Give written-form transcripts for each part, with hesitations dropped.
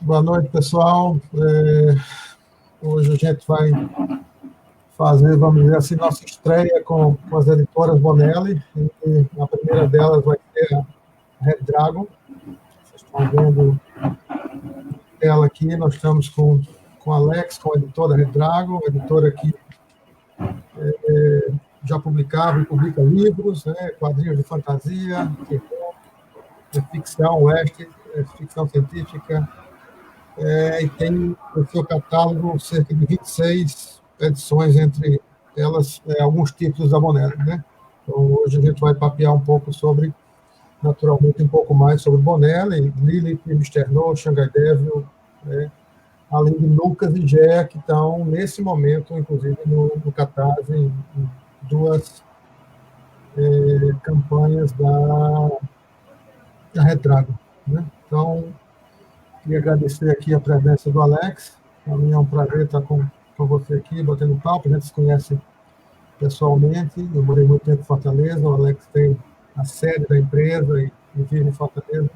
Boa noite, pessoal. Hoje a gente vai fazer, vamos dizer assim, nossa estreia com as editoras Bonelli. E a primeira delas vai ser a Red Dragon. Vocês estão vendo ela aqui. Nós estamos com a Alex, com a editora Red Dragon, editora que já publicava e publica livros, né, quadrinhos de fantasia, terror, ficção, oeste, ficção científica. E tem no seu catálogo cerca de 26 edições, entre elas alguns títulos da Bonelli, né? Então, hoje a gente vai papear um pouco sobre, naturalmente, um pouco mais sobre Bonelli, Lilith, Mr. No, Shanghai Devil, né? Além de Lucas e Gé, que estão, nesse momento, inclusive, no Catarse, em duas campanhas da Retrago, né? Então, queria agradecer aqui a presença do Alex. Para mim é um prazer estar com você aqui, batendo papo. A gente se conhece pessoalmente. Eu morei muito tempo em Fortaleza. O Alex tem a sede da empresa e vive em Fortaleza.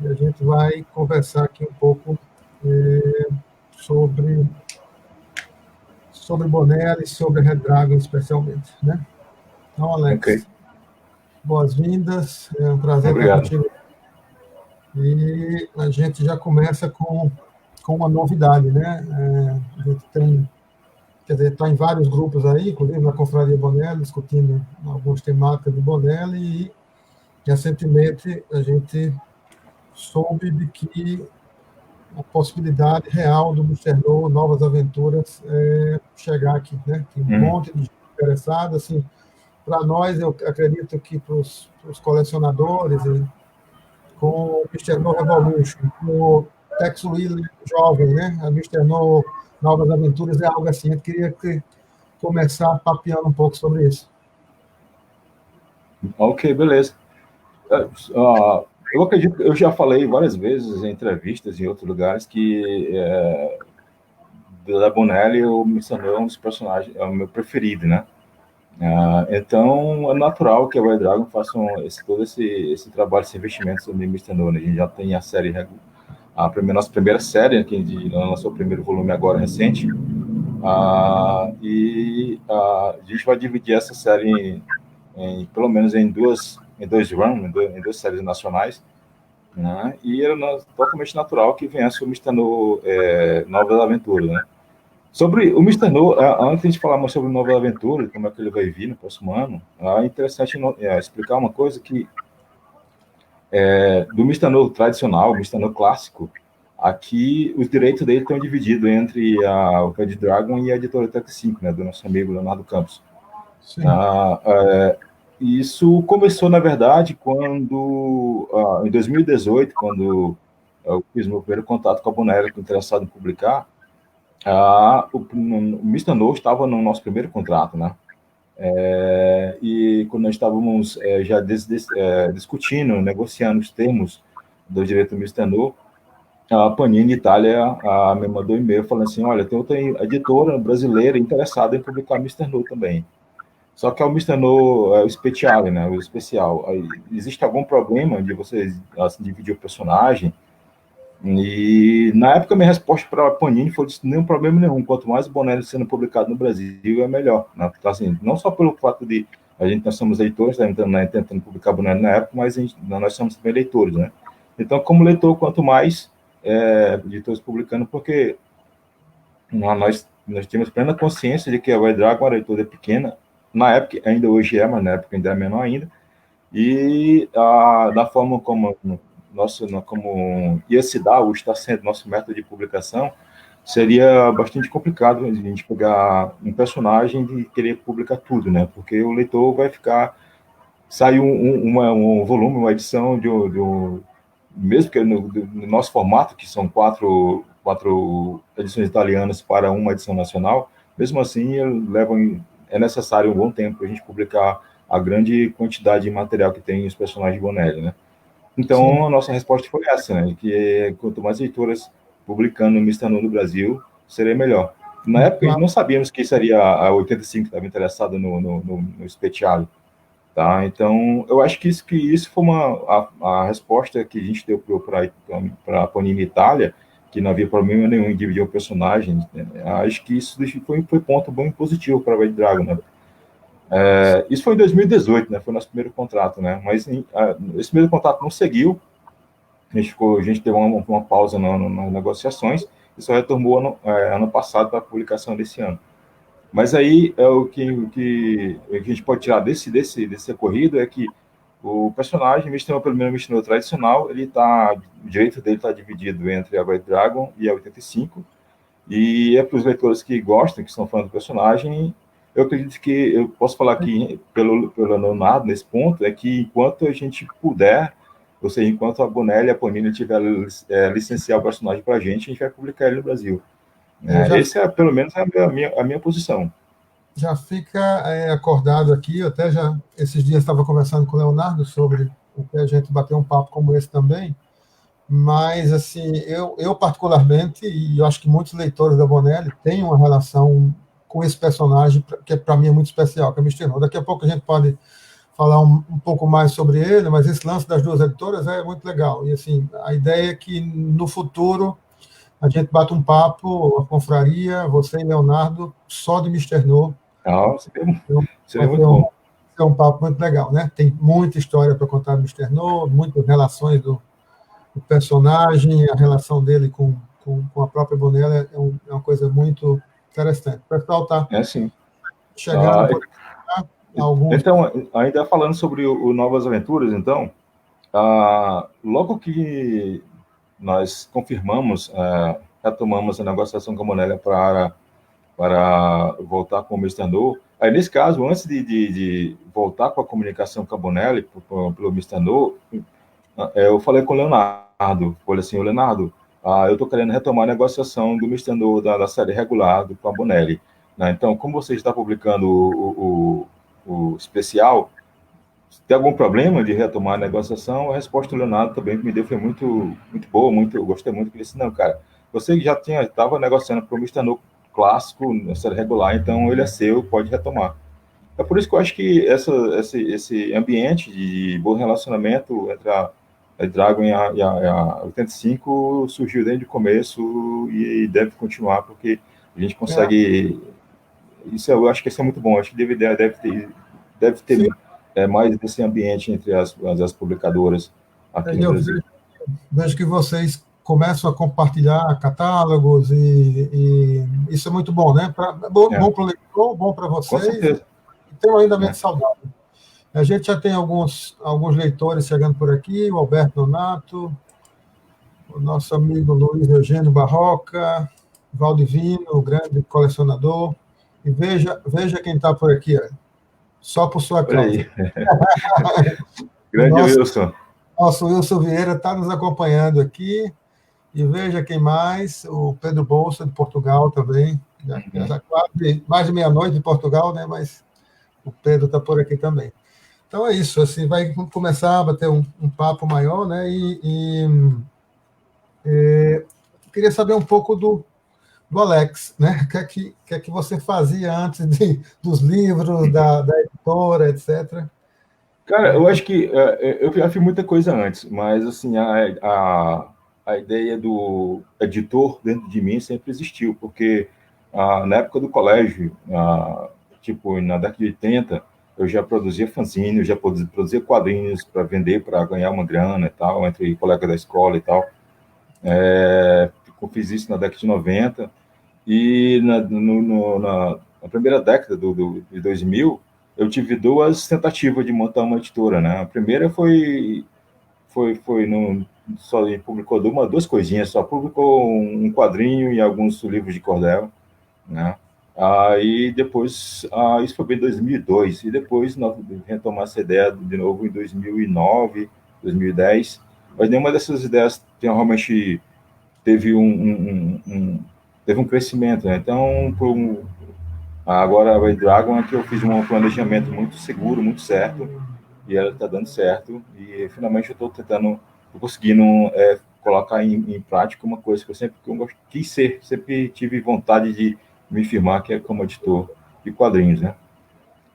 E a gente vai conversar aqui um pouco sobre Bonelli e sobre Red Dragon, especialmente, né? Então, Alex, boas-vindas. É um prazer estar contigo. E a gente já começa com uma novidade, né? A gente tem, quer dizer, está em vários grupos aí, inclusive na Confraria Bonelli, discutindo algumas temáticas de Bonelli, e recentemente a gente soube de que a possibilidade real do Mr. No, Novas Aventuras, chegar aqui, né? Tem um monte de gente interessada, assim, para nós, eu acredito que para os colecionadores, com o Mr. No Revolution, com o Tex Willer jovem, né? A Mr. No Novas Aventuras é algo assim. Eu queria começar papeando um pouco sobre isso. Ok, beleza. Eu acredito, eu já falei várias vezes em entrevistas em outros lugares que da Bonelli o Mr. No é um dos personagens, é o meu preferido, né? Então, é natural que a Red Dragon faça todo esse trabalho, esse investimento sobre Mr. No. A gente já tem a série, nossa primeira série, que a gente lançou o primeiro volume agora, recente, e a gente vai dividir essa série pelo menos em dois rounds, em duas séries nacionais, né? E era totalmente natural que viesse o Mr. No Novas Aventuras, né? Sobre o Mr. No, antes de falar mais sobre Novas Aventuras, como é que ele vai vir no próximo ano, é interessante explicar uma coisa que do Mr. No tradicional, o Mr. No clássico, aqui os direitos dele estão divididos entre o Red Dragon e a editora Tech 5, né, do nosso amigo Leonardo Campos. Isso começou, na verdade, quando, em 2018, quando eu fiz meu primeiro contato com a Bonelli, interessado em publicar, o Mr. No estava no nosso primeiro contrato, né? E quando nós estávamos já discutindo, negociando os termos do direito do Mr. No, a Panini Itália me mandou um e-mail falando assim, olha, tem outra editora brasileira interessada em publicar Mr. No também. Só que é o Mr. No Speciale, né, o especial. Existe algum problema de vocês dividir o personagem? E na época minha resposta para a Panini foi nenhum problema nenhum. Quanto mais o Bonelli sendo publicado no Brasil, é melhor. Né? Então, assim, não só pelo fato de nós somos leitores, tentando publicar Bonelli na época, mas nós somos também leitores, né? Então, como leitor, quanto mais editores publicando, porque nós temos plena consciência de que a Red Dragon era uma editora pequena, na época, ainda hoje é, mas na época ainda é menor ainda, e da forma como ia se dar, ou está sendo nosso método de publicação, seria bastante complicado a gente pegar um personagem e querer publicar tudo, né? Porque o leitor vai sai um volume, uma edição mesmo que no nosso formato, que são quatro edições italianas para uma edição nacional, mesmo assim é necessário um bom tempo para a gente publicar a grande quantidade de material que tem os personagens de Bonelli, né? Então, sim, a nossa resposta foi essa, né? Que quanto mais editoras publicando o Mr. No Brasil, seria melhor. Na época, não sabíamos que seria a 85 que estava interessada no Speciale, tá? Então, eu acho que isso foi a resposta que a gente deu para a Panini Itália, que não havia problema nenhum em dividir o personagem. Acho que isso foi ponto bem positivo para a Red Dragon, né? Isso foi em 2018, né? Foi nosso primeiro contrato, né? Mas esse primeiro contrato não seguiu. A gente teve uma pausa nas negociações e só retornou ano passado para a publicação desse ano. Mas aí o que a gente pode tirar desse ocorrido é que o personagem, pelo menos Misteno tradicional, o direito dele está dividido entre a Red Dragon e a 85, e para os leitores que gostam, que são fãs do personagem, eu acredito que eu posso falar aqui pelo Leonardo nesse ponto, é que enquanto a gente puder, ou seja, enquanto a Bonelli e a Panini tiver licenciar o personagem para a gente vai publicar ele no Brasil. Esse é, pelo menos, a minha posição. Já fica acordado aqui, eu até já, esses dias estava conversando com o Leonardo sobre o que a gente bateu um papo como esse também, mas, assim, eu particularmente, e eu acho que muitos leitores da Bonelli têm uma relação com esse personagem, que para mim é muito especial, que é o Mr. Daqui a pouco a gente pode falar um pouco mais sobre ele, mas esse lance das duas editoras é muito legal. E, assim, a ideia é que no futuro a gente bate um papo, a confraria, você e Leonardo, só de Mr. No. Seria muito bom. É um papo muito legal, né? Tem muita história para contar do Mr. No, muitas relações do personagem, a relação dele com a própria Bonella é uma coisa muito interessante. O pessoal está chegando por aqui, alguns... Então, ainda falando sobre o Novas Aventuras, então, logo que nós confirmamos, retomamos a negociação com a Bonella para voltar com o Mr. No. Aí, nesse caso, antes de voltar com a comunicação com a Bonelli, pelo Mr. No, eu falei com o Leonardo, falei assim, Leonardo, eu estou querendo retomar a negociação do Mr. No da série regular com a Bonelli. Né? Então, como você está publicando o especial, tem algum problema de retomar a negociação? A resposta do Leonardo também que me deu foi muito boa, eu gostei muito. Ele disse, não, cara, você já estava negociando para o Mr. No clássico, na série regular, então ele é seu, pode retomar. É por isso que eu acho que esse ambiente de bom relacionamento entre a Dragon e a 85 surgiu desde o começo e deve continuar, porque a gente consegue... Isso eu acho que isso é muito bom. Acho que deve ter mais desse ambiente entre as publicadoras aqui no Brasil. Vejo que vocês começam a compartilhar catálogos e isso é muito bom, né? Bom para o leitor, bom para vocês. Com certeza. Tem um ainda muito saudável. A gente já tem alguns leitores chegando por aqui, o Alberto Donato, o nosso amigo Luiz Eugênio Barroca, Valdivino, o grande colecionador. E veja quem está por aqui, só por sua causa. Grande Wilson. Nosso Wilson Vieira está nos acompanhando aqui. E veja quem mais, o Pedro Bolsa, de Portugal também. Já quase mais de meia-noite de Portugal, né? Mas o Pedro está por aqui também. Então é isso, assim, vai começar a bater um papo maior, né? Queria saber um pouco do Alex, né? O que é que você fazia antes dos livros, da editora, etc. Cara, eu acho que eu já fiz muita coisa antes, mas assim, a ideia do editor dentro de mim sempre existiu, porque na época do colégio, tipo, na década de 80, eu já produzia fanzine, eu já produzia quadrinhos para vender, para ganhar uma grana e tal, entre colegas da escola e tal. Eu fiz isso na década de 90, e na primeira década de 2000, eu tive duas tentativas de montar uma editora, né? A primeira só publicou duas coisinhas, só publicou um quadrinho e alguns livros de cordel, né? Aí depois, isso foi bem em 2002, e depois nós retomar essa ideia de novo em 2009, 2010, mas nenhuma dessas ideias realmente teve teve um crescimento, né? Então, agora a Red Dragon é que eu fiz um planejamento muito seguro, muito certo, e ela está dando certo, e finalmente eu estou conseguindo colocar em prática uma coisa que eu sempre quis ser, sempre tive vontade de me firmar, que é como editor de quadrinhos, né?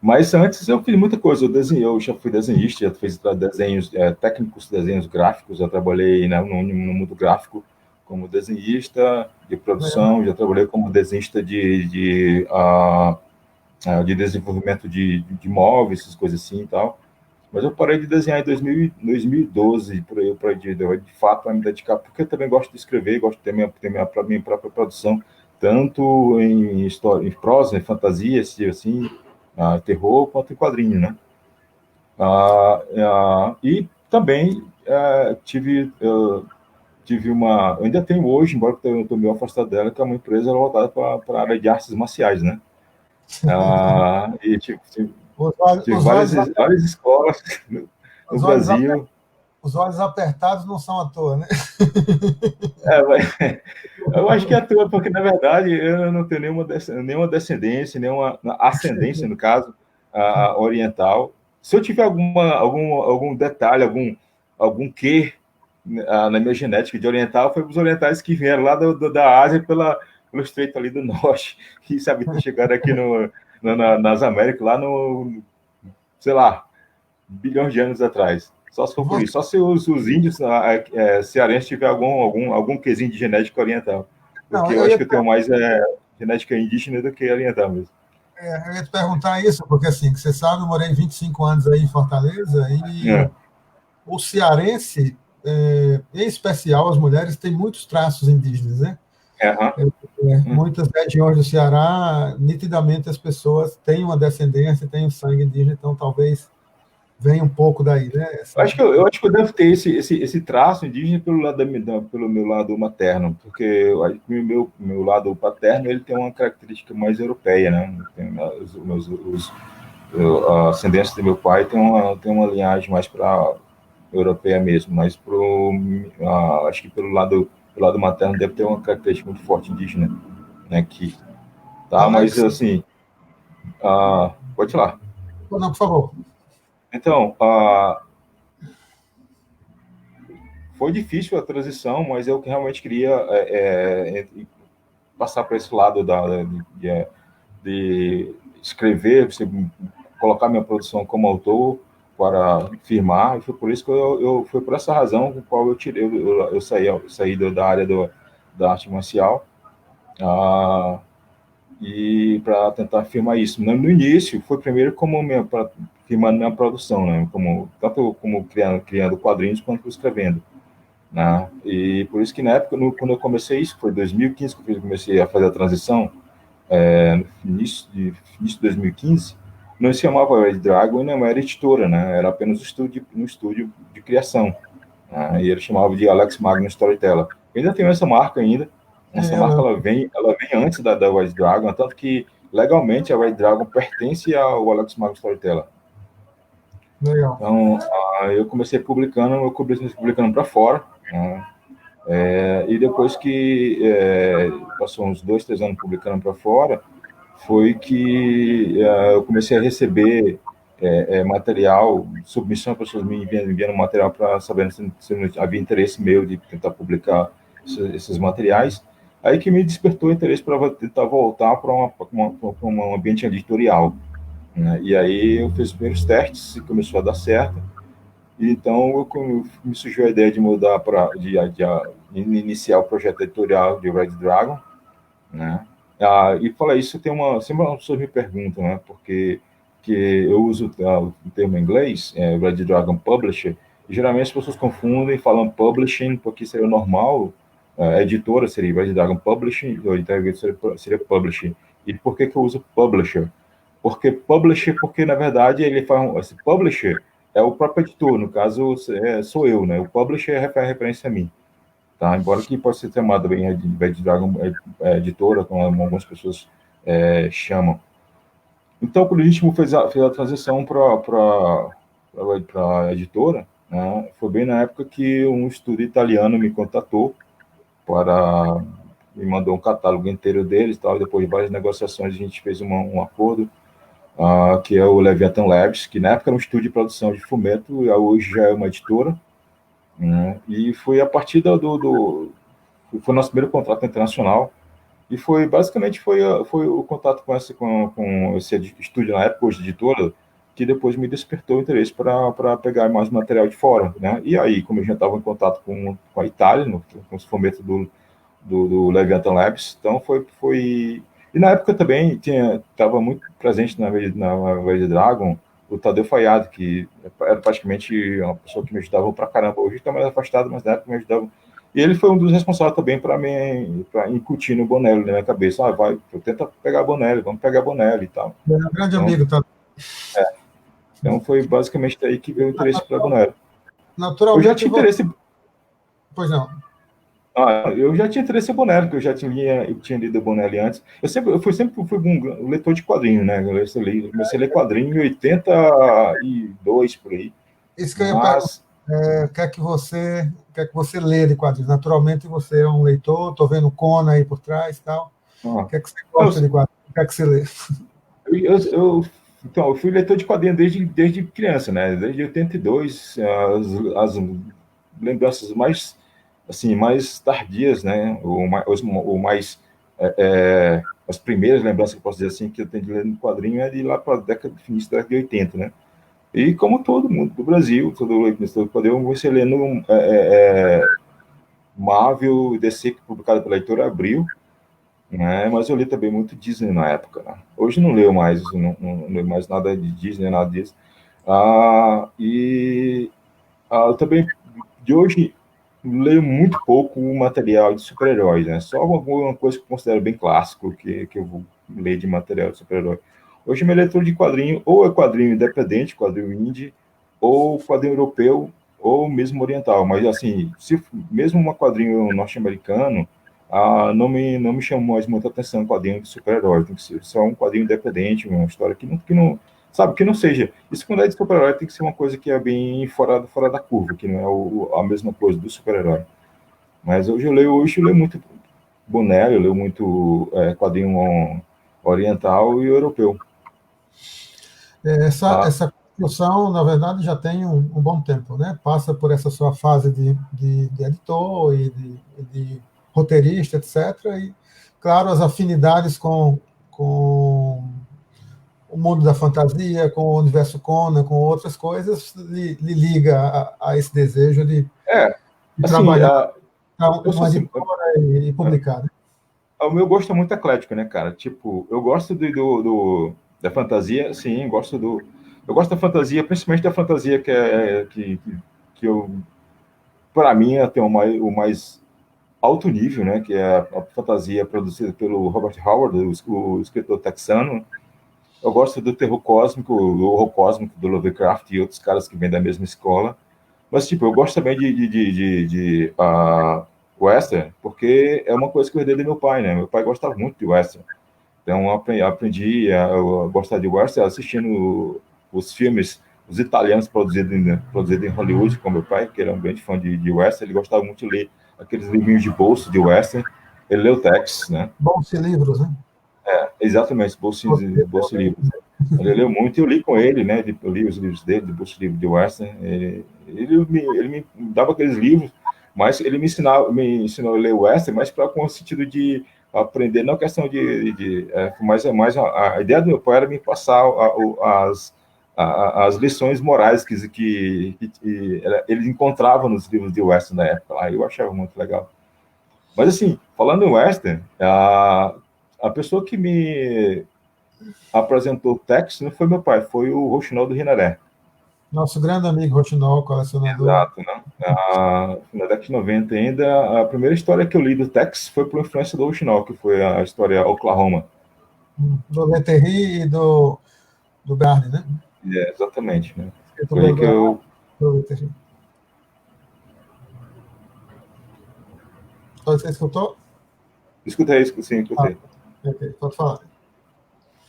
Mas antes eu fiz muita coisa, eu já fui desenhista, já fiz desenhos técnicos, desenhos gráficos, eu trabalhei no mundo gráfico como desenhista de produção, já trabalhei como desenhista de desenvolvimento de móveis, essas coisas assim e tal. Mas eu parei de desenhar em 2012, por aí, de fato, a me dedicar, porque eu também gosto de escrever, gosto de ter minha própria produção, tanto em história, em prosa, em fantasia, assim, terror, quanto em quadrinho, né? E também eu ainda tenho hoje, embora eu estou meio afastado dela, que é uma empresa voltada para a área de artes marciais, né? E tive várias escolas no Brasil. Os olhos apertados não são à toa, né? Eu acho que é à toa, porque, na verdade, eu não tenho nenhuma descendência, nenhuma ascendência, no caso, oriental. Se eu tiver algum detalhe, algum quê na minha genética de oriental, foi os orientais que vieram lá da Ásia pelo Estreito ali do Norte, e sabe, chegaram aqui nas Américas, lá sei lá, bilhões de anos atrás. Só se for por isso. Só se os índios cearenses tiverem algum quesinho de genética oriental. Porque eu acho que eu tenho mais genética indígena do que oriental mesmo. Eu ia te perguntar isso, porque assim, você sabe, eu morei 25 anos aí em Fortaleza e o cearense, em especial as mulheres, têm muitos traços indígenas, né? Muitas regiões do Ceará, nitidamente as pessoas têm uma descendência, têm um sangue indígena, então talvez venha um pouco daí, né? Eu acho que eu devo ter esse traço indígena pelo meu lado materno, porque meu lado paterno ele tem uma característica mais europeia, né? A ascendência do meu pai tem uma linhagem mais para europeia mesmo, mas acho que pelo lado materno deve ter uma característica muito forte indígena, né? Aqui, tá? Mas assim, pode falar. Não, por favor. Então, foi difícil a transição, mas eu realmente queria passar para esse lado de escrever, colocar minha produção como autor para firmar, e foi por isso que foi por essa razão com qual eu saí da área da arte marcial, e para tentar firmar isso. No início, foi primeiro firmando minha produção, né? Tanto como criando quadrinhos quanto escrevendo. Né? E por isso que na época, quando eu comecei isso, foi 2015 que eu comecei a fazer a transição, no início de 2015, não se chamava Red Dragon e não era editora, né? Era apenas um estúdio de criação. Né? E ele chamava de Alex Magno Storyteller. Eu ainda tenho essa marca ainda. Essa marca ela vem antes da Red Dragon, tanto que legalmente a Red Dragon pertence ao Alex Magno Storyteller. Legal. Então, eu comecei publicando para fora, né? E depois que passou uns 2, 3 anos publicando para fora, foi que eu comecei a receber material, submissão, pessoas me enviando material para saber se havia interesse meu de tentar publicar esses materiais. Aí que me despertou o interesse para tentar voltar para um ambiente editorial. Né? E aí eu fiz os primeiros testes e começou a dar certo. Então me surgiu a ideia de mudar de iniciar o projeto editorial de Red Dragon, né? E falar isso sempre as pessoas me perguntam, né? Porque eu uso o termo em inglês, Red Dragon Publisher, e geralmente as pessoas confundem, falam publishing, porque seria normal, editora seria Red Dragon Publishing, ou então seria publishing. E por que eu uso publisher? Porque na verdade ele faz esse publisher é o próprio editor, no caso sou eu, né? O publisher faz referência a mim, tá? Embora que possa ser chamado bem de Dragon editora, como algumas pessoas chamam. Então, quando a gente fez a transição para a editora, né? Foi bem na época que um estúdio italiano me contatou me mandou um catálogo inteiro deles, tal, e depois de várias negociações a gente fez um acordo, que é o Leviathan Labs, que na época era um estúdio de produção de fumeto, e hoje já é uma editora, né? E foi a partir foi o nosso primeiro contrato internacional, e basicamente foi o contato com esse estúdio na época, hoje editora, que depois me despertou o interesse para pegar mais material de fora, né? E aí, como eu já estava em contato com a Itália, com os fumetos do Leviathan Labs. Então foi... E na época também estava muito presente na Verde Dragon o Tadeu Fayad, que era praticamente uma pessoa que me ajudava pra caramba. Hoje está mais afastado, mas na época me ajudava. E ele foi um dos responsáveis também para incutir no Bonelli na minha cabeça. Tenta pegar Bonelli, vamos pegar Bonelli e tal. É um grande amigo, tá? Então foi basicamente daí que veio o interesse para Bonelli. Naturalmente. Eu já tinha interesse. Pois não. Eu já tinha interesse em Bonelli, porque eu tinha lido Bonelli antes. Eu fui um leitor de quadrinho, né? Eu comecei a ler quadrinho em 82, por aí. Isso que eu ia perguntar. O que é que você lê de quadrinhos? Naturalmente você é um leitor, estou vendo Conan aí por trás e tal. O que é que você gosta de quadrinhos? O que é que você lê? Então, eu fui leitor de quadrinhos desde criança, né? Desde 82, as lembranças mais tardias, né? As primeiras lembranças que eu posso dizer assim que eu tenho de ler no quadrinho é de lá para a início da década de 80, né? E como todo mundo do Brasil, todo quadrinho, você lendo Marvel e DC, publicado pela editora Abril, né? Mas eu li também muito Disney na época, né? Hoje não leio mais, não leio mais nada de Disney, nada disso. Eu também, de hoje, leio muito pouco material de super-heróis, né? Só alguma coisa que eu considero bem clássico, que eu vou ler de material de super-herói. Hoje, minha leitura de quadrinho, ou é quadrinho independente, quadrinho indie, ou quadrinho europeu, ou mesmo oriental. Mas, assim, mesmo um quadrinho norte-americano, não me chamou mais muita atenção quadrinho de super-herói. Tem que ser só um quadrinho independente, uma história que não sabe, que não seja. Isso quando é de super-herói tem que ser uma coisa que é bem fora da curva, que não é a mesma coisa do super-herói. Mas hoje eu leio muito Bonelli, eu leio muito quadrinho oriental e europeu. Essa construção, na verdade, já tem um bom tempo, né? Passa por essa sua fase de editor e de roteirista, etc. E, claro, as afinidades com o mundo da fantasia, com o universo Conan, com outras coisas, lhe liga a esse desejo de trabalhar uma editora e publicar. Né? O meu gosto é muito eclético, né, cara? Tipo, eu gosto da fantasia, sim, eu gosto da fantasia, principalmente da fantasia que eu, para mim, tem o mais alto nível, né, que é a fantasia produzida pelo Robert Howard, o escritor texano. Eu gosto do terror cósmico, do horror cósmico do Lovecraft e outros caras que vêm da mesma escola. Mas, tipo, eu gosto também de western, porque é uma coisa que eu herdei do meu pai, né? Meu pai gostava muito de western. Então, eu aprendi a gostar de western assistindo os filmes, os italianos produzidos em Hollywood, com meu pai, que era um grande fã de western. Ele gostava muito de ler aqueles livrinhos de bolso de western. Ele leu Tex, né? Bons livros, né? Exatamente, bolso livros. Ele leu muito e eu li com ele, né? Eu li os livros dele, do bolso livro de western. Ele me dava aqueles livros, mas ele me ensinou a ler western, mas com o sentido de aprender, não questão mas a ideia do meu pai era me passar as lições morais que ele encontrava nos livros de western da época lá. Eu achava muito legal. Mas assim, falando em western, a pessoa que me apresentou o Tex não foi meu pai, foi o Rochinol Rinaré. Nosso grande amigo Rochinol, colecionador. Exato, né? Na década de 90 ainda, a primeira história que eu li do Tex foi por influência do Rochinol, que foi a história Oklahoma. Do Letterri e do Garden, né? Exatamente, né? Foi aí que eu... Você escutou? Escutei, sim, escutei. Okay. Pode falar.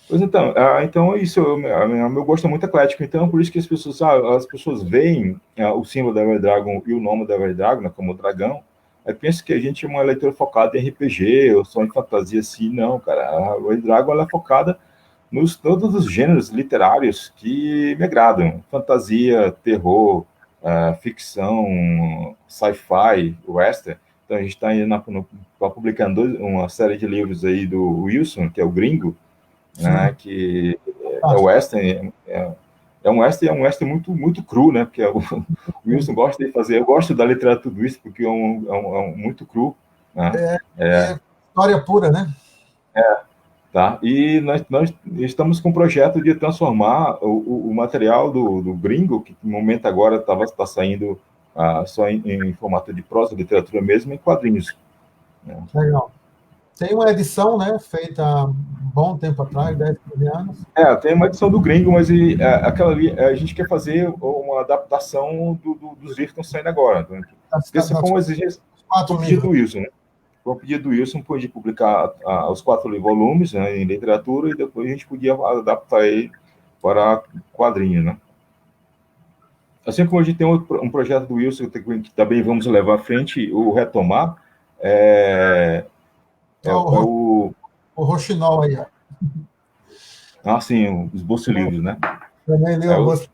Pois então isso, meu gosto é muito eclético, então por isso que as pessoas veem o símbolo da Every Dragon e o nome da Every Dragon, né, como dragão, aí pensam que a gente é uma leitura focada em RPG, ou só em fantasia, assim, não, cara, a Every Dragon ela é focada todos os gêneros literários que me agradam, fantasia, terror, ficção, sci-fi, western. Então a gente está publicando uma série de livros aí do Wilson, que é o Gringo, né, que é western, é um western muito, muito cru, né, porque o Wilson gosta de fazer, eu gosto da literatura tudo isso, porque é muito cru, Né? É história pura, né? Tá? E nós estamos com um projeto de transformar o material do Gringo, que no momento agora está saindo só em formato de prosa, literatura mesmo, em quadrinhos. Né? Legal. Tem uma edição, né, feita há um bom tempo atrás, 10, 15 anos. Tem uma edição do Gringo, mas aquela ali, a gente quer fazer uma adaptação dos livros que estão saindo agora. Né? Esse foi uma exigência, foi um pedido do Wilson, né? Foi um pedido do Wilson, podia publicar os 4 volumes, né, em literatura, e depois a gente podia adaptar ele para quadrinho, né? Assim como a gente tem um projeto do Wilson que também vamos levar à frente, o Retomar, o Rochinol aí, ó. Sim, os bolsos livres, né? Também li o bolso.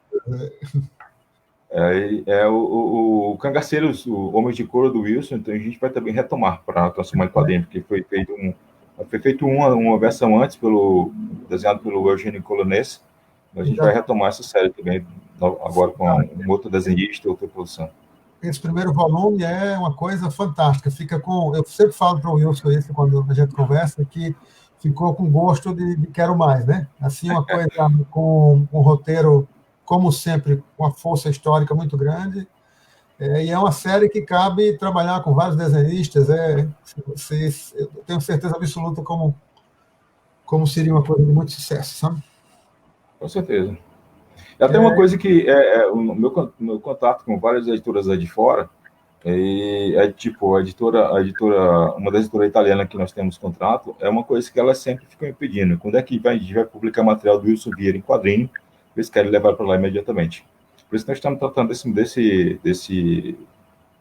O Cangaceiros, o Homem de Couro do Wilson, então a gente vai também retomar para transformar em quadrinho, porque foi feito uma versão antes, desenhado pelo Eugênio Colonese. A gente vai retomar essa série também, agora com um outro desenhista, outra produção. Esse primeiro volume é uma coisa fantástica. Eu sempre falo para o Wilson isso quando a gente conversa, que ficou com gosto de quero mais, né? Assim, uma coisa com um roteiro, como sempre, com uma força histórica muito grande. E é uma série que cabe trabalhar com vários desenhistas. Eu tenho certeza absoluta como seria uma coisa de muito sucesso, sabe? Com certeza. E até uma coisa que o meu contato com várias editoras aí de fora, tipo, a editora, uma das editoras italianas que nós temos contrato, é uma coisa que elas sempre ficam me pedindo. Quando é que a gente vai publicar material do Wilson Vieira em quadrinho? Eles querem levar para lá imediatamente. Por isso que nós estamos tratando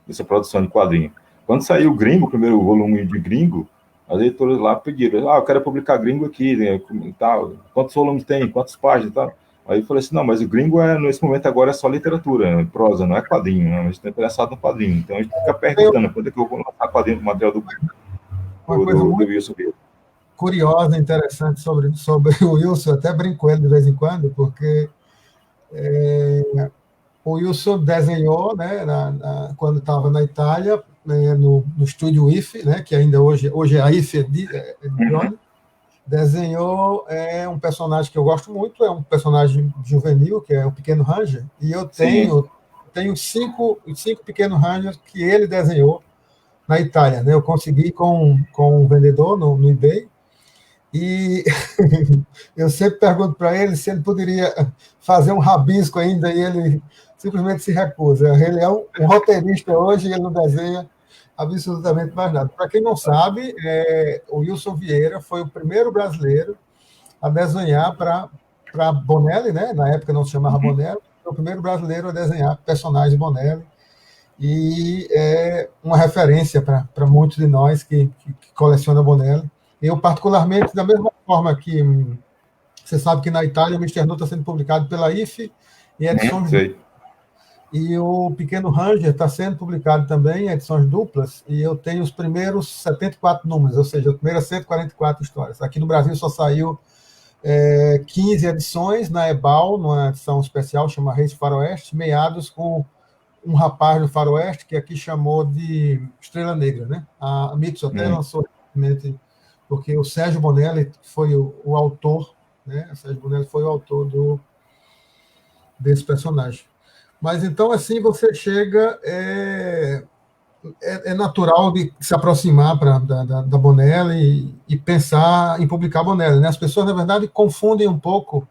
dessa produção de quadrinho. Quando saiu o Gringo, o primeiro volume de Gringo, as editoras lá pediram, eu quero publicar Gringo aqui, né, tal, quantos volumes tem, quantas páginas e tal. Aí eu falei assim, não, mas o Gringo, nesse momento agora, é só literatura, prosa, não é quadrinho, né? A gente está interessado no quadrinho. Então a gente fica perguntando, quando é que eu vou lançar quadrinho do material do Wilson Vieira? Curiosa, interessante sobre o Wilson, até brinco com ele de vez em quando, porque o Wilson desenhou, né, quando estava na Itália, né, no estúdio IFE, né, que ainda hoje é a IFE Edizione, desenhou um personagem que eu gosto muito, é um personagem juvenil, que é o Pequeno Ranger, e eu tenho 5 Pequenos Rangers que ele desenhou na Itália, né? Eu consegui com um vendedor no eBay, e eu sempre pergunto para ele se ele poderia fazer um rabisco ainda, e ele simplesmente se recusa. Ele é um roteirista hoje e ele não desenha absolutamente mais nada. Para quem não sabe, o Wilson Vieira foi o primeiro brasileiro a desenhar para Bonelli, né? Na época não se chamava Bonelli, foi o primeiro brasileiro a desenhar personagens Bonelli, e é uma referência para muitos de nós que coleciona Bonelli. Eu, particularmente, da mesma forma que você sabe que na Itália o Mister No está sendo publicado pela IFE em edições duplas. E o Pequeno Ranger está sendo publicado também em edições duplas, e eu tenho os primeiros 74 números, ou seja, as primeiras 144 histórias. Aqui no Brasil só saiu 15 edições na Ebal, numa edição especial, chama Reis do Faroeste, meados com um rapaz do Faroeste, que aqui chamou de Estrela Negra, né? A Mitos até lançou recentemente, porque o Sérgio Bonelli foi o autor, né? O Sérgio Bonelli foi o autor desse personagem. Mas então, assim, você chega, é natural de se aproximar da Bonelli e pensar em publicar Bonelli, né? As pessoas, na verdade, confundem um pouco,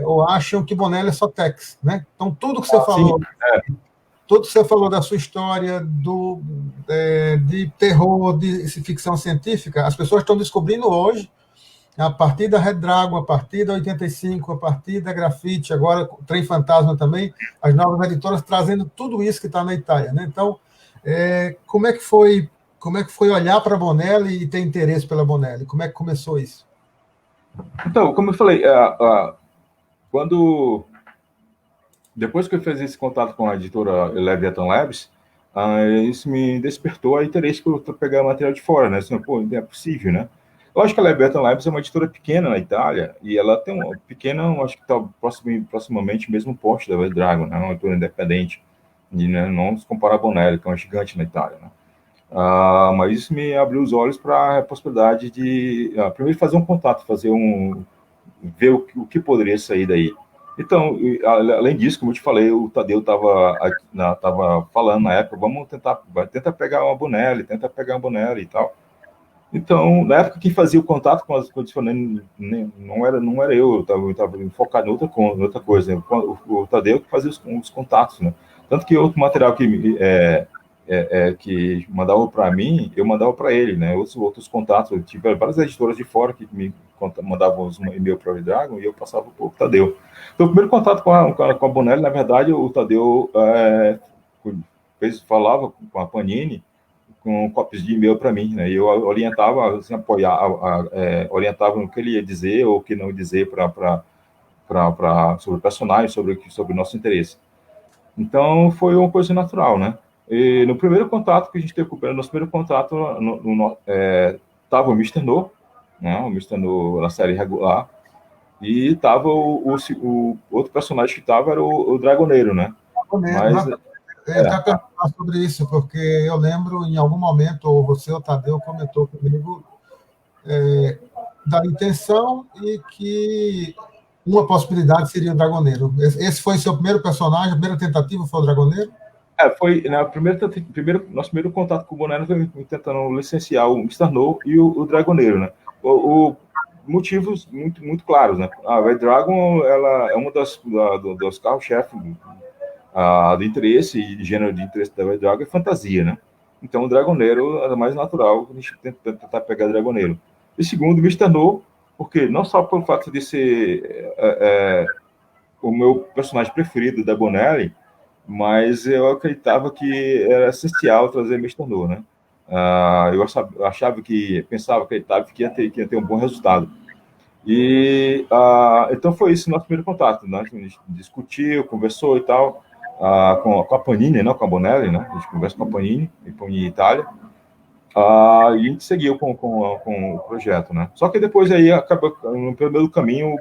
ou acham que Bonelli é só Tex, né? Então, tudo que você falou... Tudo que você falou da sua história, de terror, de ficção científica, as pessoas estão descobrindo hoje, a partir da Red Dragon, a partir da 85, a partir da Grafite, agora o Trem Fantasma também, as novas editoras trazendo tudo isso que está na Itália, né? Então, como é que foi olhar para a Bonelli e ter interesse pela Bonelli? Como é que começou isso? Então, como eu falei, depois que eu fiz esse contato com a editora Leviathan Labs, isso me despertou a interesse por pegar material de fora, né? Assim, pô, não é possível, né? Lógico que a Leviathan Labs é uma editora pequena na Itália, e ela tem uma pequena, acho que está proximamente o mesmo porte da Red Dragon, né? Uma editora independente, e, né, não se compara a Bonelli, que é uma gigante na Itália, né? Mas isso me abriu os olhos para a possibilidade de, primeiro, fazer um contato, ver o que poderia sair daí. Então, além disso, como eu te falei, o Tadeu estava falando na época, vamos tentar pegar uma Bonelli, e tal. Então, na época, quem fazia o contato com as condicionantes não era eu estava focado em outra coisa. Né? O Tadeu que fazia os contatos, né? Tanto que outro material que mandava para mim, eu mandava para ele, né? Outros contatos, eu tive várias editoras de fora que me mandavam um e-mail para o Dragon e eu passava para o Tadeu. Então, o primeiro contato com a Bonelli, na verdade, o Tadeu falava com a Panini com cópias de e-mail para mim, né? E eu orientava, assim, orientava no que ele ia dizer ou o que não dizer sobre o personagem, sobre o nosso interesse. Então, foi uma coisa natural, né? E no primeiro contato que a gente teve com o nosso primeiro contato, estava o Mr. No, né? O Mr. No na série regular, e estava o outro personagem que estava era o Dragoneiro, né? Mas eu quero perguntar sobre isso, porque eu lembro em algum momento, ou você ou o Tadeu comentou comigo da intenção e que uma possibilidade seria o Dragoneiro. Esse foi seu primeiro personagem, a primeira tentativa foi o Dragoneiro? Foi nosso primeiro contato com o Bonelli foi tentando licenciar o Mr. No e o Dragoneiro, né? Motivos muito claros, né? A Red Dragon, ela é uma dos carros-chefe do interesse e de gênero de interesse da Red Dragon é fantasia, né? Então o Dragoneiro é mais natural a gente tentar pegar o Dragoneiro. E segundo, o Mr. No, porque não só pelo fato de ser o meu personagem preferido da Bonelli, mas eu acreditava que era essencial trazer Mr. No, né? Eu acreditava que ia ter um bom resultado. E então foi isso o nosso primeiro contato, né? A gente discutiu, conversou e tal, com a Panini, não com a Bonelli, né? A gente conversa com a Panini Itália, e a gente seguiu com o projeto, né? Só que depois aí acaba no meio do caminho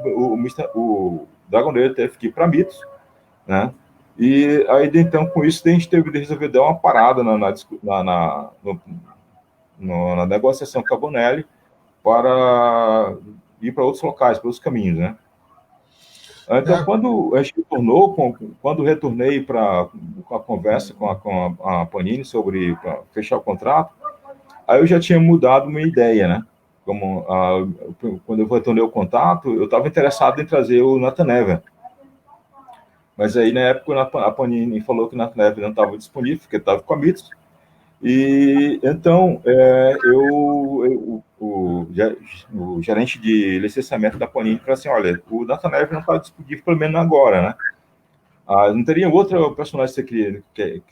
o Dragoneiro teve que ir para Mitos, né? E aí, então, com isso, a gente teve de resolver dar uma parada na negociação com a Bonelli para ir para outros locais, para outros caminhos, né? Então, quando a gente retornou, quando retornei para a conversa com a Panini sobre fechar o contrato, aí eu já tinha mudado minha ideia, né? Quando eu retornei o contato, eu estava interessado em trazer o Nathan Never. Mas aí, na época, a Panini falou que o Nathan Never não estava disponível, porque estava com a Mitos. E então, o gerente de licenciamento da Panini falou assim: olha, o Nathan Never não está disponível, pelo menos agora, né? Não teria outro personagem que você queria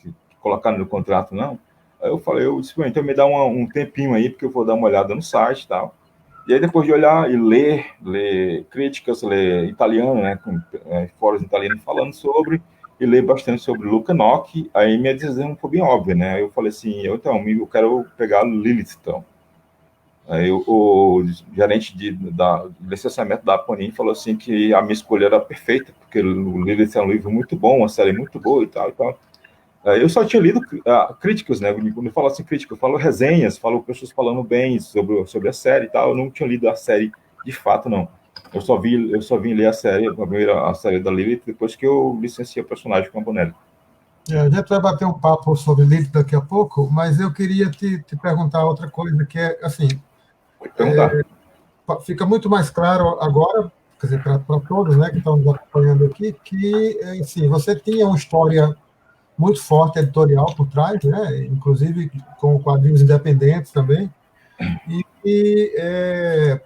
colocar no contrato, não? Aí eu disse, então me dá um tempinho aí, porque eu vou dar uma olhada no site e tal. E aí, depois de olhar e ler críticas, ler italiano, né, com fóruns italianos falando sobre, e ler bastante sobre Luca Nocchi, aí minha decisão foi bem óbvia, né? Eu falei assim, eu quero pegar Lilith, então. Aí o gerente de licenciamento da Panini falou assim que a minha escolha era perfeita, porque o Lilith é um livro muito bom, uma série muito boa e tal, e tal. Eu só tinha lido críticas, né? Quando eu falo assim crítica, eu falo resenhas, falo pessoas falando bem sobre a série e tal. Eu não tinha lido a série de fato, não. Eu só vim ler a série da Lilith depois que eu licenciei o personagem com a Bonelli. A gente vai bater um papo sobre Lilith daqui a pouco, mas eu queria te perguntar outra coisa, que é assim, fica muito mais claro agora, quer dizer, para todos, né, que estão nos acompanhando aqui, que assim, você tinha uma história muito forte editorial por trás, né? Inclusive com quadrinhos independentes também, e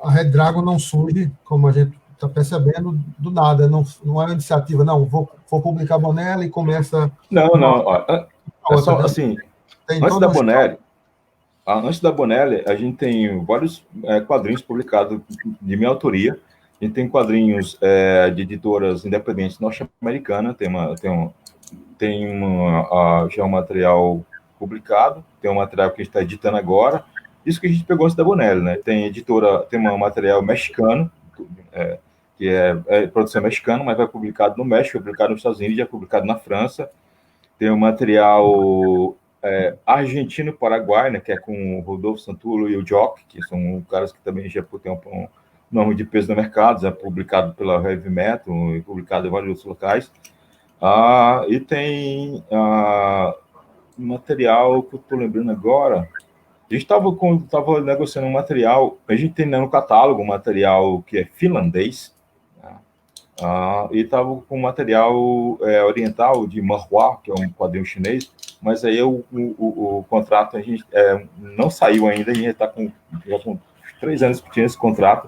a Red Dragon não surge, como a gente está percebendo, do nada, não é uma iniciativa, não, vou publicar Bonelli e começa... Não, é só, assim, antes da Bonelli, a gente tem vários quadrinhos publicados de minha autoria. A gente tem quadrinhos de editoras independentes norte-americanas, já um material publicado, tem um material que a gente está editando agora, isso que a gente pegou antes da Bonelli, né? Tem um material mexicano, que é produção mexicana, mas vai publicado no México, publicado nos Estados Unidos, já publicado na França. Tem um material Argentino Paraguai, né, que é com o Rodolfo Santullo e o Jock, que são caras que também já têm um nome de peso no mercado, já publicado pela Heavy Metal e publicado em vários outros locais. E tem material que eu estou lembrando agora. A gente estava negociando um material, a gente tem no catálogo um material que é finlandês, né? E estava com material oriental de manhua, que é um quadrinho chinês, mas aí o contrato a gente não saiu ainda, a gente já com 3 anos que tinha esse contrato,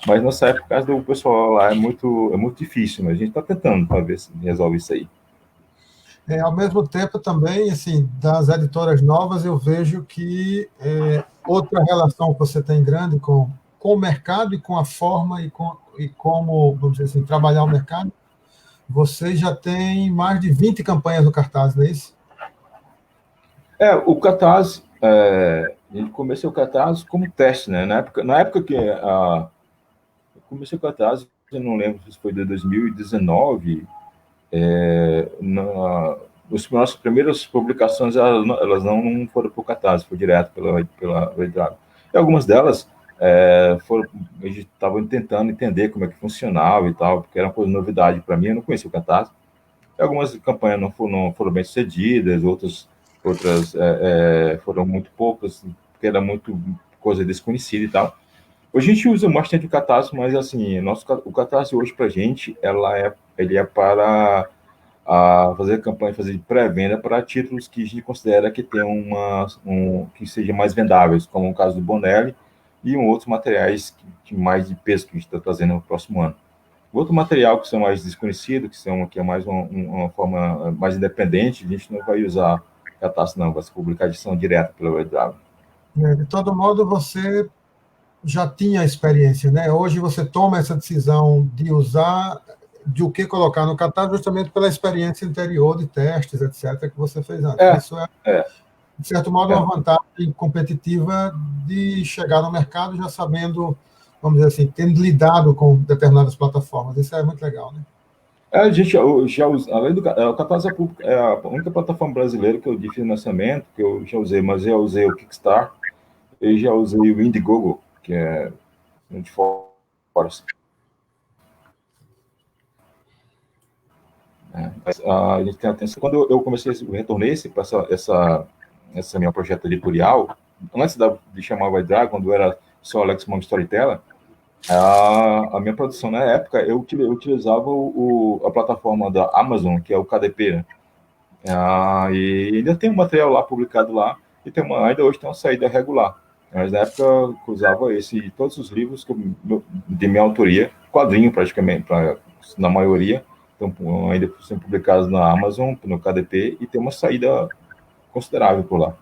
mas não sai por causa do pessoal lá, é muito difícil, mas a gente está tentando para ver se resolve isso aí. Ao mesmo tempo, também, assim, das editoras novas, eu vejo que outra relação que você tem grande com o mercado e com a forma e como, vamos dizer assim, trabalhar o mercado, você já tem mais de 20 campanhas no cartaz, não é isso? O cartaz, eu comecei o cartaz como teste, né? Na época que eu comecei o cartaz, eu não lembro se foi de 2019, as nossas primeiras publicações elas não foram para o cartaz, foi direto pela editora. E algumas delas a gente estava tentando entender como é que funcionava e tal, porque era uma coisa novidade para mim, eu não conhecia o cartaz. E algumas campanhas não foram bem sucedidas, outras foram muito poucas, porque era muito coisa desconhecida e tal. Hoje a gente usa bastante o Catarse, mas assim, o Catarse hoje para a gente, ele é para fazer campanha, fazer pré-venda para títulos que a gente considera que tem que sejam mais vendáveis, como o caso do Bonelli e outros materiais mais de peso que a gente está trazendo no próximo ano. Outro material que são mais desconhecidos, que é mais uma forma mais independente, a gente não vai usar Catarse, não, vai se publicar edição direta pela Red Dragon. De todo modo, você já tinha experiência, né? Hoje você toma essa decisão de usar, de o que colocar no catálogo, justamente pela experiência anterior de testes, etc., que você fez antes. Isso de certo modo, uma vantagem competitiva de chegar no mercado já sabendo, vamos dizer assim, tendo lidado com determinadas plataformas. Isso é muito legal, né? A gente já usa, além do o Catarse é a única plataforma brasileira que eu de financiamento que eu já usei, mas eu usei o Kickstarter e já usei o Indiegogo, que é de fora. Mas a gente tem atenção. Quando eu retornei para essa minha projeto editorial, antes de chamar o Dragon, quando era só Alex Mon Storyteller, a minha produção na época, eu utilizava a plataforma da Amazon, que é o KDP, né? E ainda tem um material lá publicado lá, e ainda hoje tem uma saída regular. Mas na época eu usava todos os livros de minha autoria, quadrinho praticamente, na maioria, então, ainda são publicados na Amazon, no KDP, e tem uma saída considerável por lá.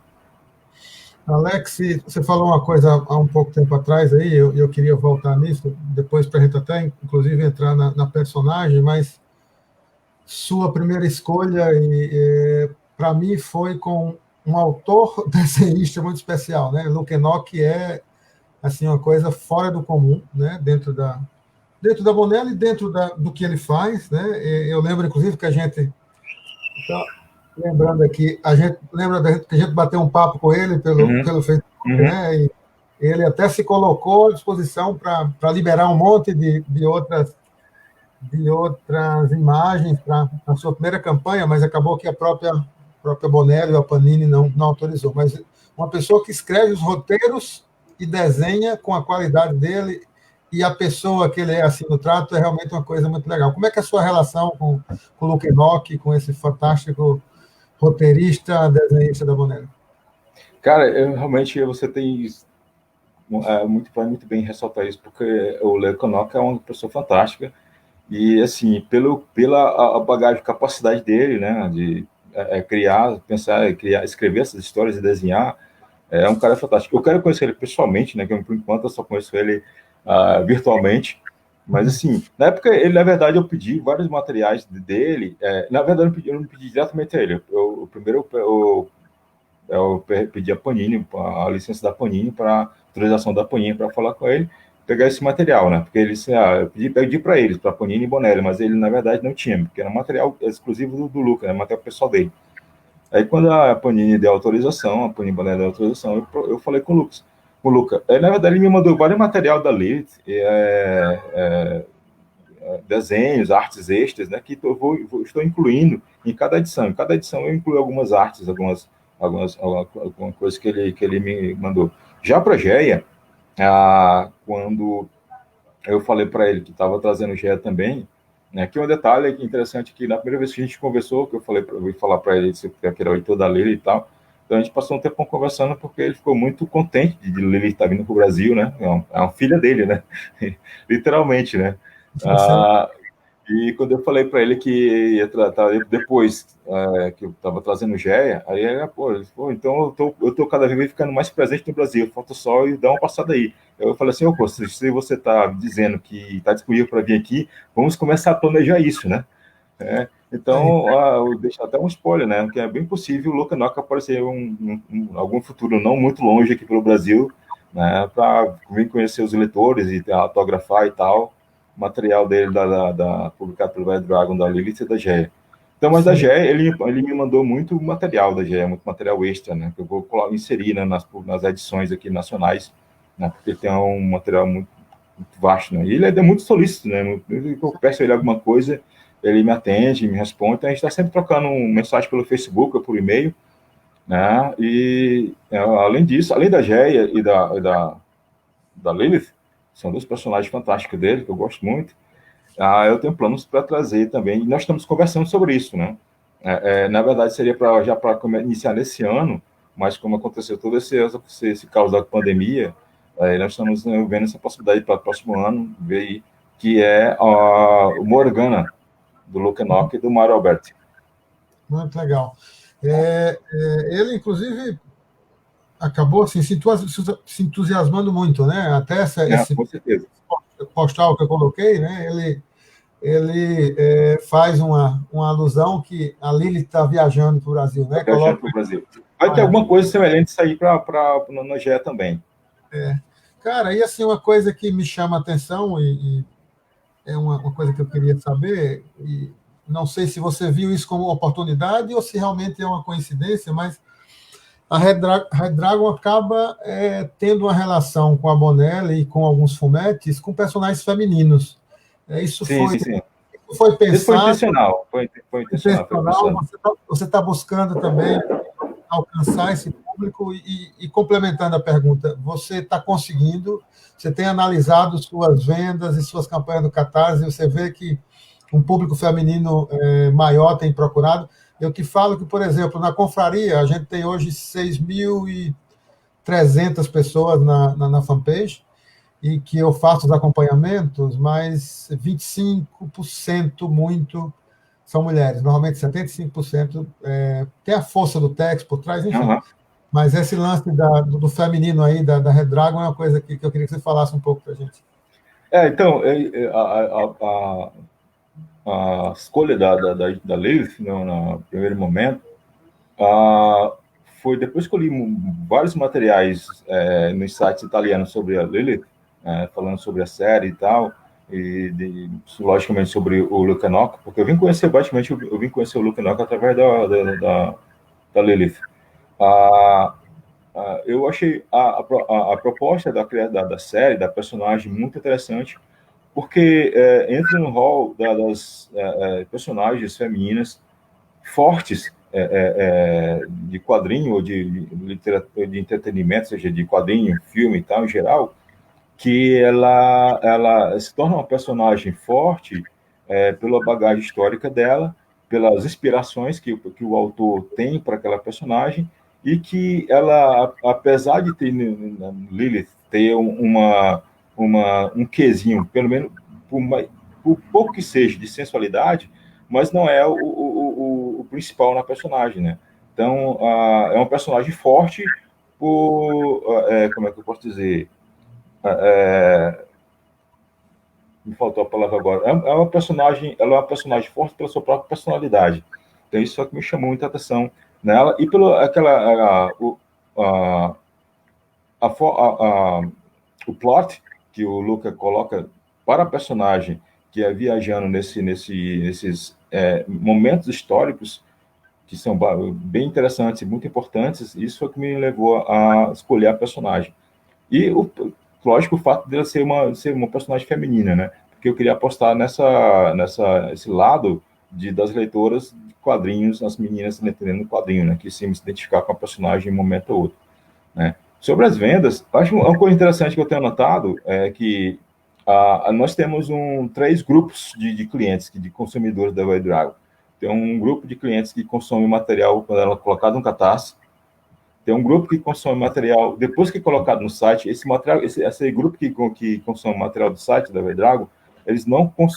Alex, você falou uma coisa há um pouco tempo atrás aí, eu queria voltar nisso, depois para a gente até, inclusive, entrar na personagem, mas sua primeira escolha, para mim, foi com um autor desenhista muito especial, né? Luke Enoch é assim, uma coisa fora do comum, né? Dentro da Bonelli, dentro do que ele faz, né? Eu lembro, inclusive, que a gente... Então, lembrando aqui, a gente lembra que a gente bateu um papo com ele pelo Facebook, né? E ele até se colocou à disposição para liberar um monte de outras imagens para a sua primeira campanha, mas acabou que a própria Bonelli, a Panini, não autorizou. Mas uma pessoa que escreve os roteiros e desenha com a qualidade dele, e a pessoa que ele é assim no trato é realmente uma coisa muito legal. Como é que é a sua relação com o Luke Enoch, com esse fantástico roteirista, desenhista da Bonelli? Cara, realmente você tem vai muito bem ressaltar isso, porque o Luke Enoch é uma pessoa fantástica, e assim, pela bagagem, capacidade dele, né, de criar, pensar, escrever essas histórias e desenhar, é um cara fantástico. Eu quero conhecer ele pessoalmente, né, que por enquanto eu só conheço ele virtualmente, mas assim, na época, na verdade, eu pedi vários materiais dele, na verdade, eu não pedi diretamente a ele, primeiro eu pedi a Panini, a licença da Panini, para autorização da Panini para falar com ele, pegar esse material, né? Porque ele eu pedi para eles, para Panini e Bonelli, mas ele na verdade não tinha, porque era material exclusivo do Luca, né? Material pessoal dele. Aí, quando a Panini deu autorização, a Panini Bandeira deu autorização, eu falei com o Luca. Na verdade, ele me mandou vários material da Lilith, desenhos, artes extras, né, que estou incluindo em cada edição. Em cada edição eu incluo algumas artes, alguma coisa que ele me mandou. Já para a Geia, quando eu falei para ele que estava trazendo Geia também, né, que um detalhe interessante que na primeira vez que a gente conversou, que eu vou falar para ele que era o editor da Lilith e tal, então a gente passou um tempo conversando porque ele ficou muito contente de Lilith estar vindo para o Brasil, né? É uma filha dele, né? Literalmente, né? E quando eu falei para ele que ia tratar depois que eu estava trazendo Geia, aí ele falou, então eu tô cada vez ficando mais presente no Brasil, falta só eu dar uma passada aí. Eu falei assim, se você está dizendo que está disponível para vir aqui, vamos começar a planejar isso, né? Então, eu deixo até um spoiler, né? Que é bem possível o Luca Noca aparecer algum futuro não muito longe aqui pelo Brasil, né? Para vir conhecer os leitores e autografar e tal, o material dele publicado pelo Red Dragon, da Lilith e da Geia. Então, mas da Geia, ele me mandou muito material da Geia, muito material extra, né? Que eu vou inserir, né, nas edições aqui nacionais, né? Porque tem um material muito vasto, né? E ele é muito solícito, né? Eu peço a ele alguma coisa, ele me atende, me responde. Então, a gente está sempre trocando mensagem pelo Facebook ou por e-mail, né? E, além disso, além da Geia e da Lilith, são dois personagens fantásticos dele, que eu gosto muito, eu tenho planos para trazer também, e nós estamos conversando sobre isso, né? Na verdade, seria já para iniciar nesse ano, mas como aconteceu todo esse caos da pandemia, nós estamos vendo essa possibilidade para o próximo ano, ver aí, que é o Morgana, do Luke Enoch e do Mario Alberti. Muito legal. Ele, inclusive, acabou assim, se entusiasmando muito, né? Até esse com certeza. postal que eu coloquei, né? Ele faz uma alusão que a Lilith está viajando para o Brasil, né? Viajando para o Brasil. Vai ter alguma coisa semelhante isso aí para no GE também. Cara, e assim, uma coisa que me chama a atenção e é uma coisa que eu queria saber, e não sei se você viu isso como oportunidade ou se realmente é uma coincidência, mas a Red Dragon acaba tendo uma relação com a Bonelli e com alguns fumetes com personagens femininos. Isso sim. foi pensado. Isso foi intencional. Foi intencional. Você tá buscando também alcançar esse público e complementando a pergunta, você está conseguindo? Você tem analisado suas vendas e suas campanhas do Catarse, você vê que um público feminino maior tem procurado. Eu que falo que, por exemplo, na confraria, a gente tem hoje 6.300 pessoas na fanpage, e que eu faço os acompanhamentos, mas 25% muito são mulheres. Normalmente 75% tem a força do texto por trás, enfim. Uhum. Mas esse lance do feminino aí, da Red Dragon, é uma coisa que eu queria que você falasse um pouco para a gente. Então, a escolha da Lilith, no primeiro momento, foi depois que eu li vários materiais nos sites italianos sobre a Lilith, falando sobre a série e tal, logicamente sobre o Luke Enoch, porque eu vim conhecer o Luke Enoch através da Lilith. Eu achei a proposta da série, da personagem, muito interessante, porque entra no rol das personagens femininas fortes de quadrinho ou de literatura, de entretenimento, seja de quadrinho, filme e tal, em geral, que ela se torna uma personagem forte pela bagagem histórica dela, pelas inspirações que o autor tem para aquela personagem, e que ela, apesar de ter Lilith ter um quezinho, pelo menos por pouco que seja, de sensualidade, mas não é o principal na personagem, né? Então, é um personagem forte como é que eu posso dizer? Me faltou a palavra agora. Ela é uma personagem forte pela sua própria personalidade. Então, isso é que me chamou muita atenção nela, e pelo o plot que o Luca coloca para a personagem que é viajando nesses momentos históricos, que são bem interessantes e muito importantes. Isso foi o que me levou a escolher a personagem. E, lógico, o fato dela ser uma personagem feminina, né? Porque eu queria apostar esse lado das leitoras de quadrinhos, as meninas entendendo o quadrinho, né? Que se identificar com a personagem em um momento ou outro, né? Sobre as vendas, acho uma coisa interessante que eu tenho notado é que nós temos três grupos de clientes, de consumidores da White Dragon. Tem um grupo de clientes que consome material quando ela é colocado no Catarse. Tem um grupo que consome material depois que é colocado no site. Esse material, esse grupo que consome material do site da White Dragon, eles não vão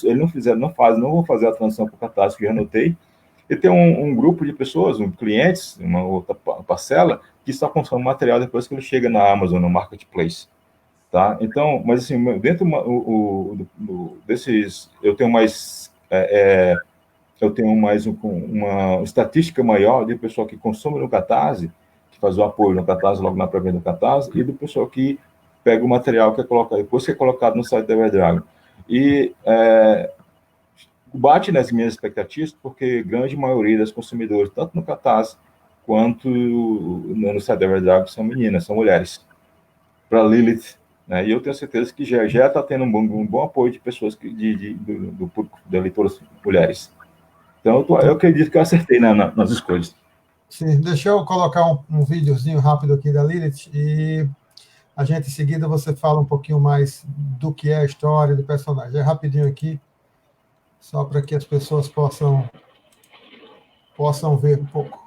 fazer a transição para o Catarse, que eu já notei. E tem um grupo de pessoas, clientes, uma outra parcela, que só consome material depois que ele chega na Amazon, no Marketplace. Tá? Então, mas assim, dentro desses, eu tenho mais uma estatística maior de pessoal que consome no Catarse, que faz o apoio no Catarse, logo na pré-venda do Catarse, e do pessoal que pega o material que é colocado, depois que é colocado no site da Everdragon. E bate nas minhas expectativas, porque grande maioria dos consumidores, tanto no Catarse quanto no site da Everdragon, são meninas, são mulheres. Para Lilith, né? E eu tenho certeza que já está tendo um bom apoio de pessoas do público, de leitoras mulheres. Então, eu acredito que eu acertei nas escolhas. Sim, deixa eu colocar um videozinho rápido aqui da Lilith e a gente, em seguida, você fala um pouquinho mais do que é a história do personagem. É rapidinho aqui, só para que as pessoas possam ver um pouco.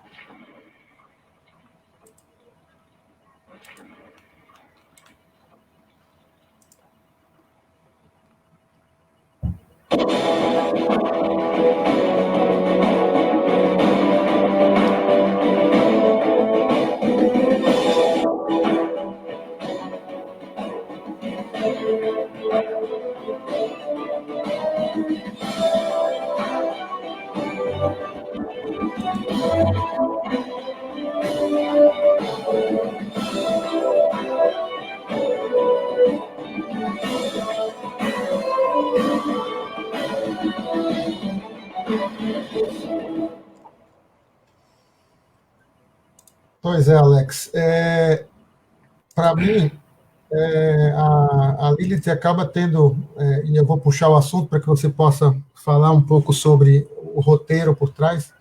Pois é, Alex. Para mim, a Lilith acaba tendo, e eu vou puxar o assunto para que você possa falar um pouco sobre o roteiro por trás.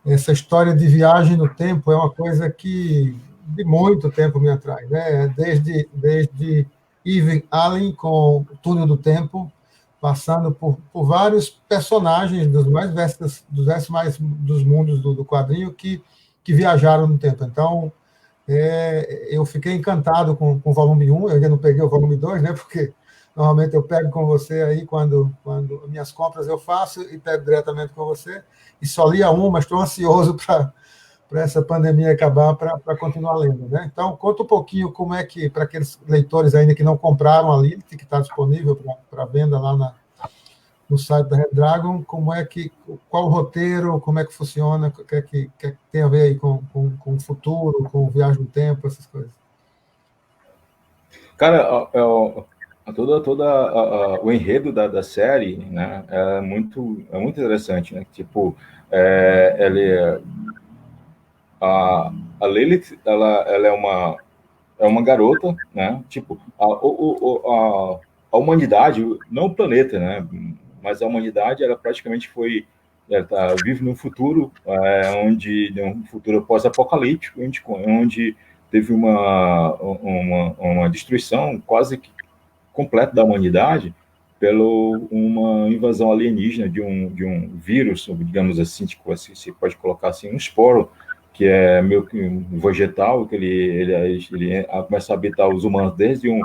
Essa história de viagem no tempo é uma coisa que de muito tempo me atrai, né? Desde Irving Allen com o Túnel do Tempo, passando por vários personagens dos mais vastos, dos mundos do quadrinho que viajaram no tempo. Então, eu fiquei encantado com o volume 1, eu ainda não peguei o volume 2, né? Porque normalmente eu pego com você aí quando minhas compras eu faço e pego diretamente com você. E só li a 1, mas estou ansioso para essa pandemia acabar para continuar lendo, né? Então, conta um pouquinho como é que, para aqueles leitores ainda que não compraram a Lilith, que está disponível para venda lá no site da Red Dragon, qual o roteiro, como é que funciona, o que tem a ver aí com o futuro, com viagem no tempo, essas coisas. Cara, o enredo da série, né, é muito interessante, né? Tipo, a Lilith, ela é uma garota, né? Tipo, a humanidade, não o planeta, né? Mas a humanidade, ela praticamente vive num futuro um futuro pós-apocalíptico, onde teve uma destruição quase completa da humanidade pela uma invasão alienígena de um vírus, digamos assim, tipo, se pode colocar assim, um esporo, que é meio que um vegetal, que ele começa a habitar os humanos desde um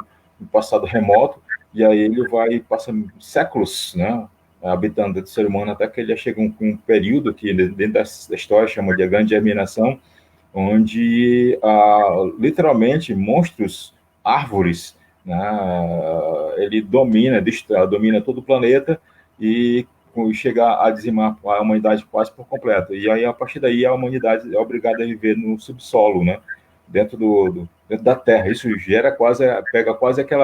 passado remoto, e aí ele vai passando séculos, né, habitando dentro do ser humano, até que ele chega um período que dentro da história chama de a grande germinação, onde literalmente monstros, árvores, né, ele domina todo o planeta e chega a dizimar a humanidade quase por completo. E aí, a partir daí, a humanidade é obrigada a viver no subsolo, né? Dentro dentro da Terra. Isso pega quase aquele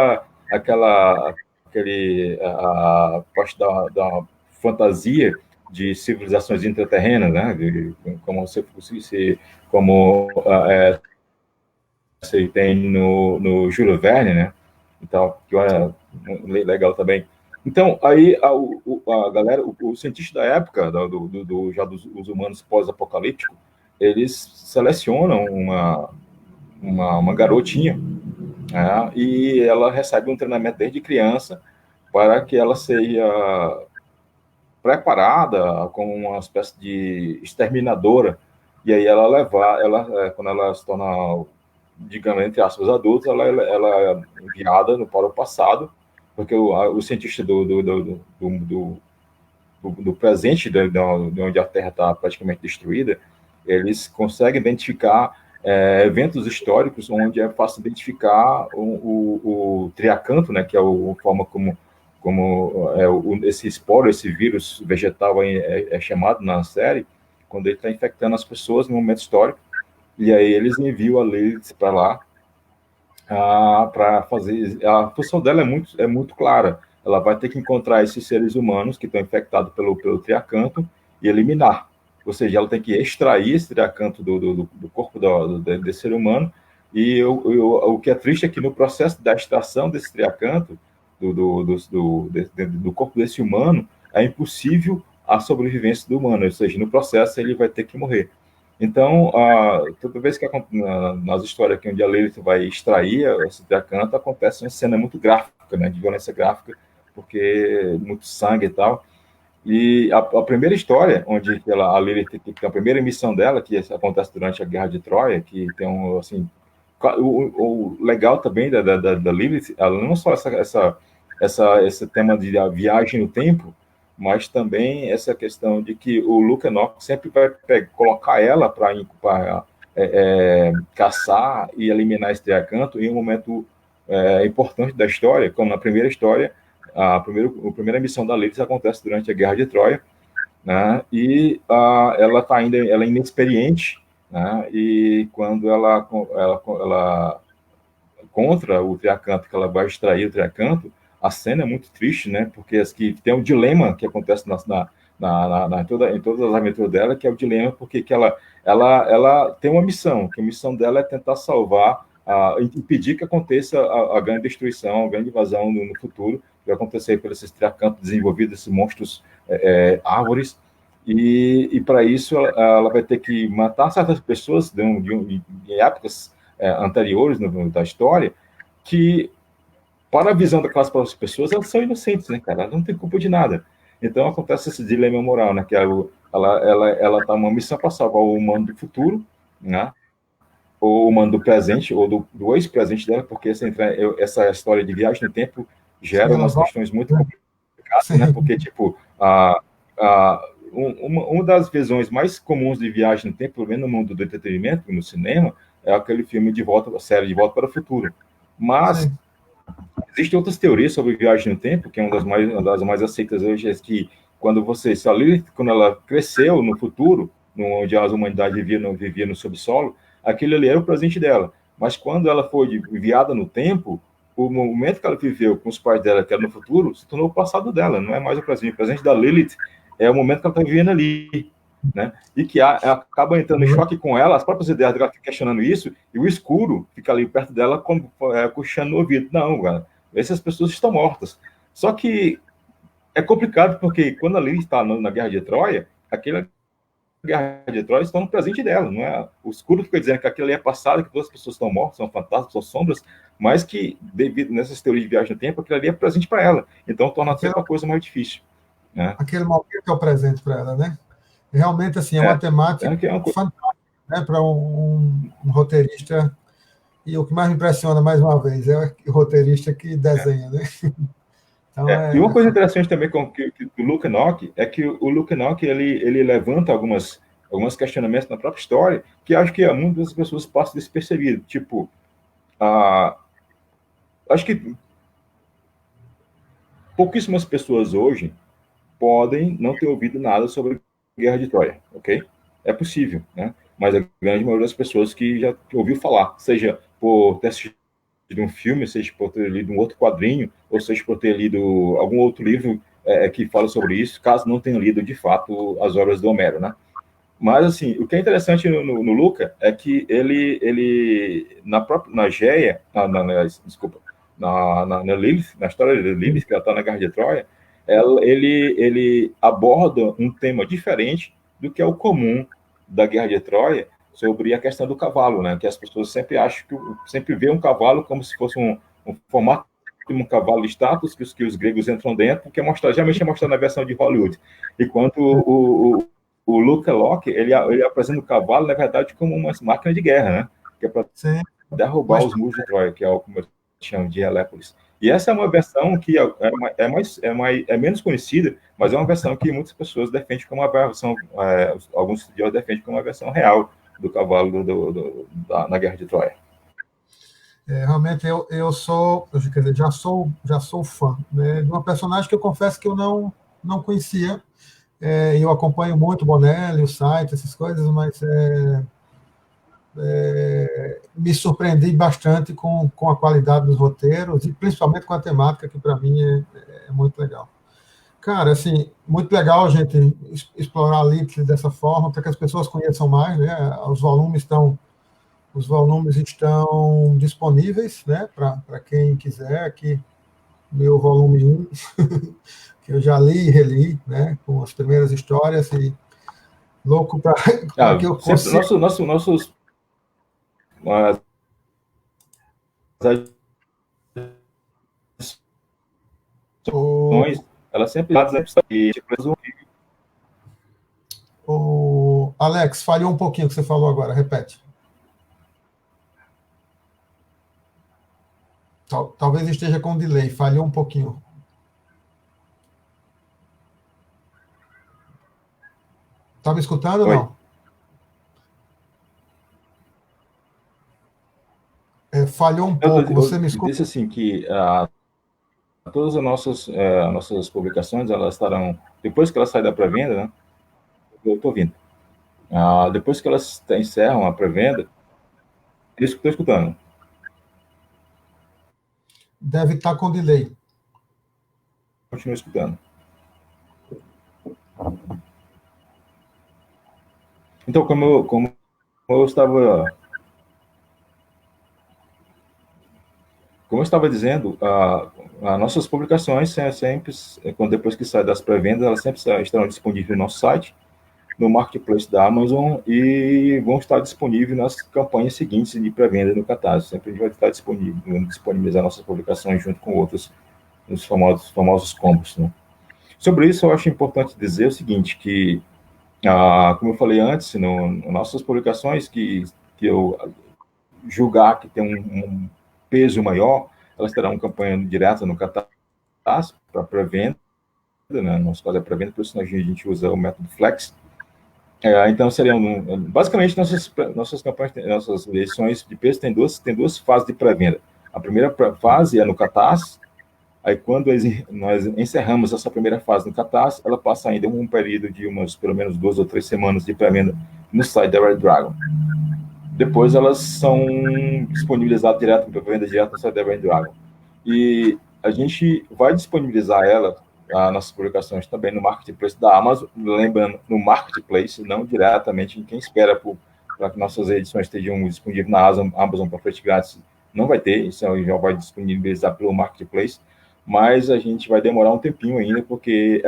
a parte da fantasia de civilizações intraterrenas, né? Como como você tem no Júlio Verne, né? Então, que é legal também. Então, aí a galera, o cientista da época, já dos humanos pós-apocalípticos, eles selecionam uma garotinha, né, e ela recebe um treinamento desde criança para que ela seja preparada como uma espécie de exterminadora. E aí quando ela se torna, digamos, entre aspas, adulta, ela é enviada para o passado, porque o cientista do presente, de onde a Terra está praticamente destruída, eles conseguem identificar eventos históricos onde é fácil identificar o triacanto, né, que é a forma como esse esporo, esse vírus vegetal é chamado na série, quando ele está infectando as pessoas no momento histórico, e aí eles enviam a Lilith para lá para fazer. A função dela é muito clara. Ela vai ter que encontrar esses seres humanos que estão infectados pelo triacanto e eliminar. Ou seja, ela tem que extrair esse triacanto do corpo desse ser humano. E o que é triste é que no processo da extração desse triacanto do corpo desse humano, é impossível a sobrevivência do humano. Ou seja, no processo ele vai ter que morrer. Então, toda vez que nas histórias aqui onde a Lilith vai extrair esse triacanto, acontece uma cena muito gráfica, né, de violência gráfica, porque muito sangue e tal. E a primeira história, onde a Lilith tem a primeira missão dela, que acontece durante a Guerra de Troia, que tem assim, o legal também da Lilith, ela não só esse tema de a viagem no tempo, mas também essa questão de que o Luke Enoch sempre vai colocar ela para caçar e eliminar esse triacanto em um momento importante da história, como na primeira história, a primeira missão da Lilith acontece durante a Guerra de Troia, né? E ela é inexperiente, né? E quando ela contra o triacanto, que ela vai extrair o triacanto, a cena é muito triste, né? Porque tem um dilema que acontece em todas as aventuras dela, que é o dilema porque que ela tem uma missão, que a missão dela é tentar salvar, impedir que aconteça a grande destruição, a grande invasão no futuro, que vai acontecer por esses triacantos desenvolvidos, esses monstros árvores, e para isso ela vai ter que matar certas pessoas em épocas anteriores da história, que, para a visão daquelas próprias pessoas, elas são inocentes, né, cara? Elas não têm culpa de nada. Então acontece esse dilema moral, né? Que ela tá uma missão para salvar o humano do futuro, né? Ou o humano do presente, ou do ex-presente dela, porque essa história de viagem no tempo gera umas questões muito complicadas, né? Porque, tipo, uma das visões mais comuns de viagem no tempo, pelo menos no mundo do entretenimento, no cinema, é aquele filme a série De Volta para o Futuro. Mas Sim. Existem outras teorias sobre viagem no tempo, que é uma das mais aceitas hoje, é que se a Lilith, quando ela cresceu no futuro, onde a humanidade vivia no subsolo, aquele ali era o presente dela. Mas quando ela foi enviada no tempo, o momento que ela viveu com os pais dela, que era no futuro, se tornou o passado dela, não é mais o presente. O presente da Lilith é o momento que ela está vivendo ali, né? E que acaba entrando em choque com ela, as próprias ideias dela ficam questionando isso, e o escuro fica ali perto dela, coxando no ouvido. Não, cara, essas pessoas estão mortas. Só que é complicado, porque quando a Lilith está na Guerra de Troia, aquela Guerra de Troia está no presente dela, não é? O escuro fica dizendo que aquilo ali é passado, que todas as pessoas estão mortas, são fantasmas, são sombras, mas que, devido nessas teorias de viagem no tempo, aquilo ali é presente para ela. Então torna sempre a coisa mais difícil. Né? Aquele momento é o presente para ela, né? Realmente, assim, é uma temática fantástica, né, para um roteirista. E o que mais me impressiona, mais uma vez, é o roteirista que desenha, né? Então, e uma coisa interessante também com o Luke Enoch é que o Luke Enoch ele levanta alguns questionamentos na própria história que acho que muitas pessoas passam despercebido. Tipo, acho que pouquíssimas pessoas hoje podem não ter ouvido nada sobre a Guerra de Troia, ok? É possível, né? Mas a grande maioria das pessoas que já ouviu falar, seja por ter assistido um filme, seja por ter lido um outro quadrinho, ou seja por ter lido algum outro livro que fala sobre isso, caso não tenham lido, de fato, as obras do Homero, né? Mas, assim, o que é interessante no Luca é que ele na Géia, desculpa, na Lilith, na história de Lilith, que ela está na Guerra de Troia, ele aborda um tema diferente do que é o comum da Guerra de Troia, sobre a questão do cavalo, né? Que as pessoas sempre acham sempre vê um cavalo como se fosse um formato de um cavalo de status que os gregos entram dentro, que geralmente é mostrado na versão de Hollywood. Enquanto o Luca Locke, ele apresenta o cavalo, na verdade, como uma máquina de guerra, né? Que é para derrubar os muros de Troia, que é o como eu chamo de Helépolis. E essa é uma versão que é menos conhecida, mas é uma versão que muitas pessoas defendem como uma versão, alguns estudiosos defendem como uma versão real do cavalo na Guerra de Troia. Realmente eu sou, quer dizer, já sou fã, né, de uma personagem que eu confesso que eu não conhecia. Eu acompanho muito o Bonelli, o site, essas coisas, mas me surpreendi bastante com a qualidade dos roteiros e principalmente com a temática, que para mim é muito legal. Cara, assim, muito legal a gente explorar a Lilith dessa forma, para que as pessoas conheçam mais, né? Os volumes estão disponíveis, né? Para quem quiser, aqui, meu volume 1, que eu já li e reli, né? Com as primeiras histórias, e louco para que eu consiga... Nossos ela sempre o Alex, falhou um pouquinho o que você falou agora, repete. Talvez esteja com delay, falhou um pouquinho. Está me escutando ou não? Falhou um pouco, você me escuta? Eu disse assim que todas as nossas publicações, elas estarão, depois que elas saem da pré-venda, né? Eu estou ouvindo. Depois que elas encerram a pré-venda, estou escutando. Deve estar com delay. Continuo escutando. Então, como eu estava dizendo, as nossas publicações sempre, depois que sai das pré-vendas, elas sempre estarão disponíveis no nosso site, no marketplace da Amazon, e vão estar disponíveis nas campanhas seguintes de pré-venda no Catarse. Sempre a gente vai estar disponibilizar nossas publicações junto com outros, os famosos combos, né? Sobre isso, eu acho importante dizer o seguinte, que, como eu falei antes, nossas publicações que eu julgar que tem um peso maior, elas terão uma campanha direta no Catarse para pré-venda, né? No nosso caso é pré-venda, por isso a gente usa o método Flex. Então, seriam, basicamente, nossas campanhas, nossas eleições de peso tem duas fases de pré-venda. A primeira fase é no Catarse, aí quando nós encerramos essa primeira fase no Catarse, ela passa ainda um período de pelo menos 2 ou 3 semanas de pré-venda no site da Red Dragon. Depois elas são disponibilizadas direto para venda direta no site da Red Dragon. E a gente vai disponibilizar as nossas publicações também no marketplace da Amazon, lembrando, no marketplace, não diretamente. Quem espera para que nossas edições estejam disponíveis na Amazon para frete grátis, não vai ter, isso a gente já vai disponibilizar pelo marketplace, mas a gente vai demorar um tempinho ainda, porque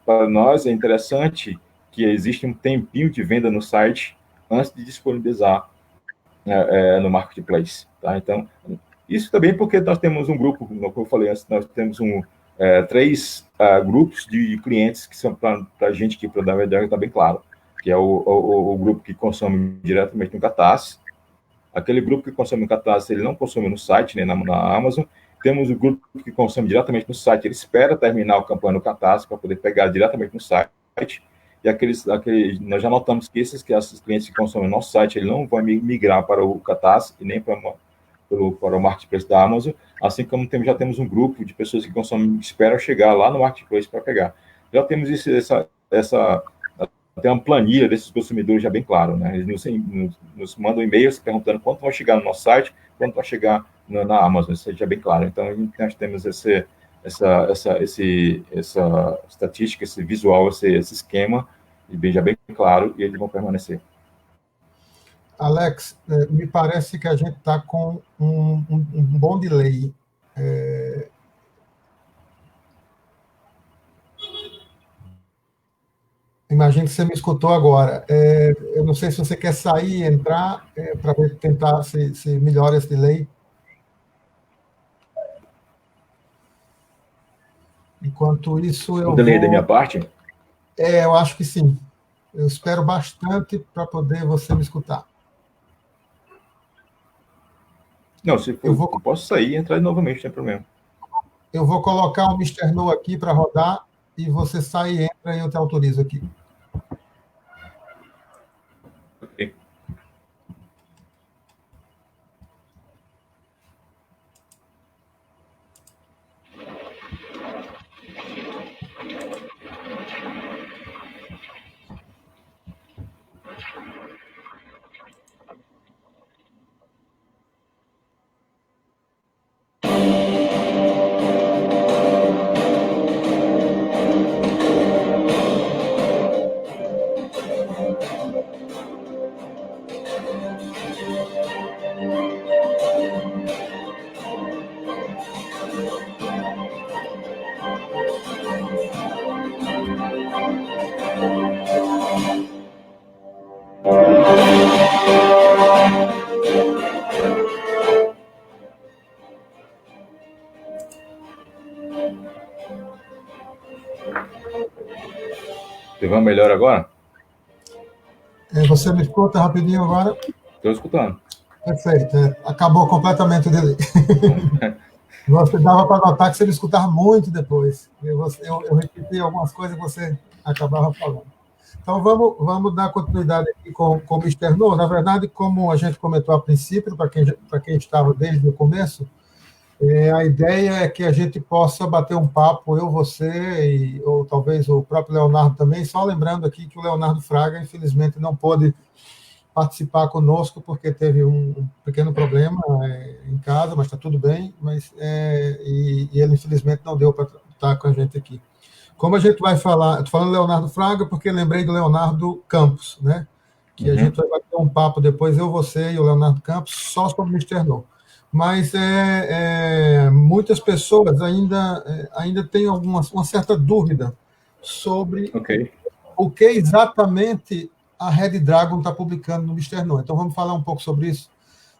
para nós é interessante que existe um tempinho de venda no site antes de disponibilizar no marketplace, tá? Então, isso também porque nós temos um grupo, como eu falei antes, nós temos 3 grupos de clientes que são para a gente aqui, para a Dragon, está bem claro, que é o grupo que consome diretamente no Catarse. Aquele grupo que consome no Catarse, ele não consome no site, nem na Amazon. Temos o grupo que consome diretamente no site, ele espera terminar a campanha no Catarse para poder pegar diretamente no site. E nós já notamos que esses clientes que consomem no nosso site, ele não vai migrar para o Catarse e nem para o marketplace da Amazon, assim como já temos um grupo de pessoas que consomem, esperam chegar lá no marketplace para pegar. Já temos tem uma planilha desses consumidores já bem claro, né? Eles nos mandam e-mails perguntando quanto vai chegar no nosso site, quanto vai chegar na Amazon, isso já é bem claro. Então, nós temos essa estatística, esse visual, esse esquema, e já bem claro, e eles vão permanecer. Alex, me parece que a gente está com um bom delay. Imagino que você me escutou agora. Eu não sei se você quer sair e entrar para tentar se melhora esse delay. Enquanto isso, eu delay da minha parte? Eu acho que sim. Eu espero bastante para poder você me escutar. Não, se for, eu posso sair e entrar novamente, não tem problema. Eu vou colocar o Mr. No aqui para rodar e você sai e entra e eu te autorizo aqui. Ok. Teve uma melhor agora? Você me escuta rapidinho agora? Estou escutando. Perfeito. Acabou completamente o delay. Você dava para notar que você me escutava muito depois. Eu repeti algumas coisas que você acabava falando. Então, vamos dar continuidade aqui com o Mr. No. Na verdade, como a gente comentou a princípio, para quem estava desde o começo, a ideia é que a gente possa bater um papo, eu, você, ou talvez o próprio Leonardo também, só lembrando aqui que o Leonardo Fraga, infelizmente, não pôde participar conosco, porque teve um pequeno problema em casa, mas está tudo bem, e ele, infelizmente, não deu para estar com a gente aqui. Como a gente vai falar, estou falando Leonardo Fraga, porque lembrei do Leonardo Campos, né? Que a gente vai bater um papo depois, eu, você e o Leonardo Campos, só sobre o Mr. No. Mas muitas pessoas ainda têm uma certa dúvida sobre o que exatamente a Red Dragon está publicando no Mr. No. Então, vamos falar um pouco sobre isso.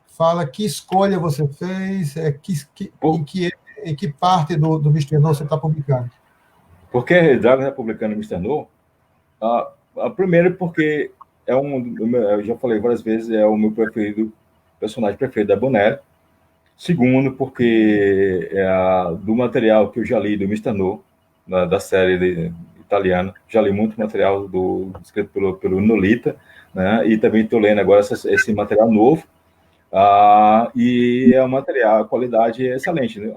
Fala que escolha você fez, em que parte do Mr. No você está publicando. Por que a Red Dragon está publicando no Mr. No? Primeiro, porque eu já falei várias vezes, é o meu personagem preferido da Bonelli. Segundo, porque do material que eu já li do Mr. No, da série italiana, já li muito material escrito pelo Nolita, né? E também estou lendo agora esse material novo, e é um material, a qualidade é excelente, né?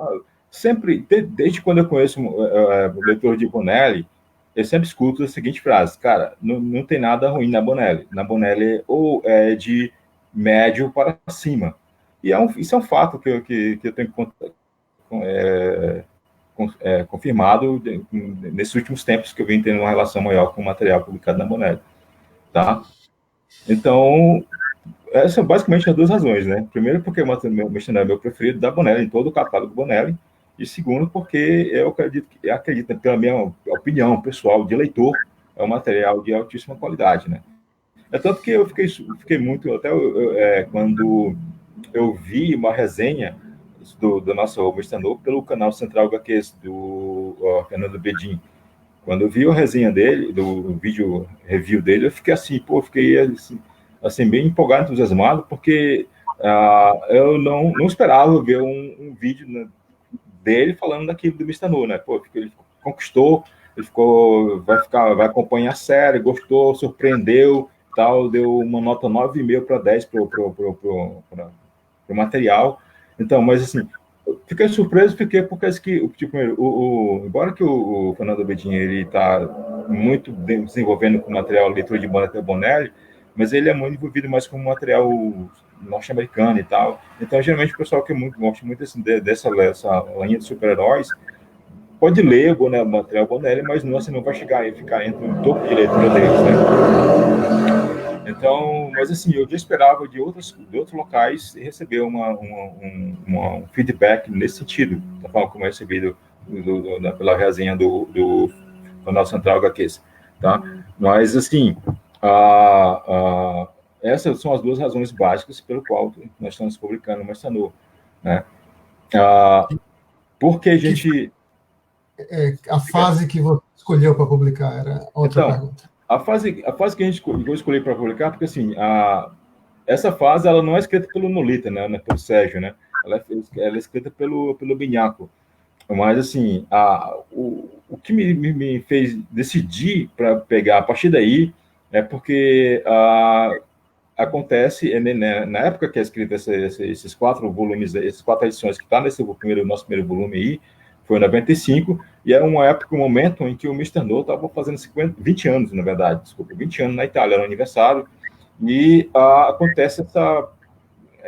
Sempre, desde quando eu conheço o leitor de Bonelli, eu sempre escuto a seguinte frase: cara, não tem nada ruim na Bonelli. Na Bonelli, ou é de médio para cima. E isso é um fato que eu tenho confirmado nesses últimos tempos, que eu vim tendo uma relação maior com o material publicado na Bonelli. Tá? Então, essas são basicamente as duas razões, né? Primeiro, porque o Mr. é meu preferido da Bonelli, em todo o catálogo Bonelli. E segundo, porque eu acredito, pela minha opinião pessoal de leitor, é um material de altíssima qualidade, né? É tanto que eu fiquei muito, até quando eu vi uma resenha do nosso Mr. No pelo canal Central HQs do Fernando Bedin. Quando eu vi a resenha dele, do vídeo review dele, eu fiquei assim, assim, bem empolgado, entusiasmado, porque eu não esperava ver um vídeo dele falando daquilo do Mr. No, né? Ele conquistou, vai acompanhar a série, gostou, surpreendeu, tal, deu uma nota 9,5 para 10 para o material. Então, mas assim, fiquei surpreso, porque tipo, embora que o Fernando Bedin ele está muito desenvolvendo com material leitura de Bonelli, mas ele é muito envolvido mais com material norte-americano e tal. Então, geralmente, o pessoal que gosta muito dessa linha de super-heróis pode ler o material Bonelli, mas você não vai ficar entre o topo de leitura deles, né? Então, mas assim, eu já esperava de outros locais receber um feedback nesse sentido, da forma como é recebido pela resenha do Canal Central HQs, tá? Mas, assim, essas são as duas razões básicas pelo qual nós estamos publicando o Marciano, né? Porque a gente... A fase que você escolheu para publicar era outra pergunta. A fase que a gente escolheu para publicar, porque assim, essa fase ela não é escrita pelo Nolita, né, pelo Sérgio, né? Ela é escrita pelo Binhaco. Mas assim, o que me fez decidir para pegar a partir daí é porque acontece, né, na época que é escrita esses 4 volumes, essas 4 edições que está nesse nosso primeiro volume aí, foi em 95, e era uma época, um momento em que o Mr. No estava fazendo 20 anos, na verdade, 20 anos na Itália, era um aniversário, e acontece essa,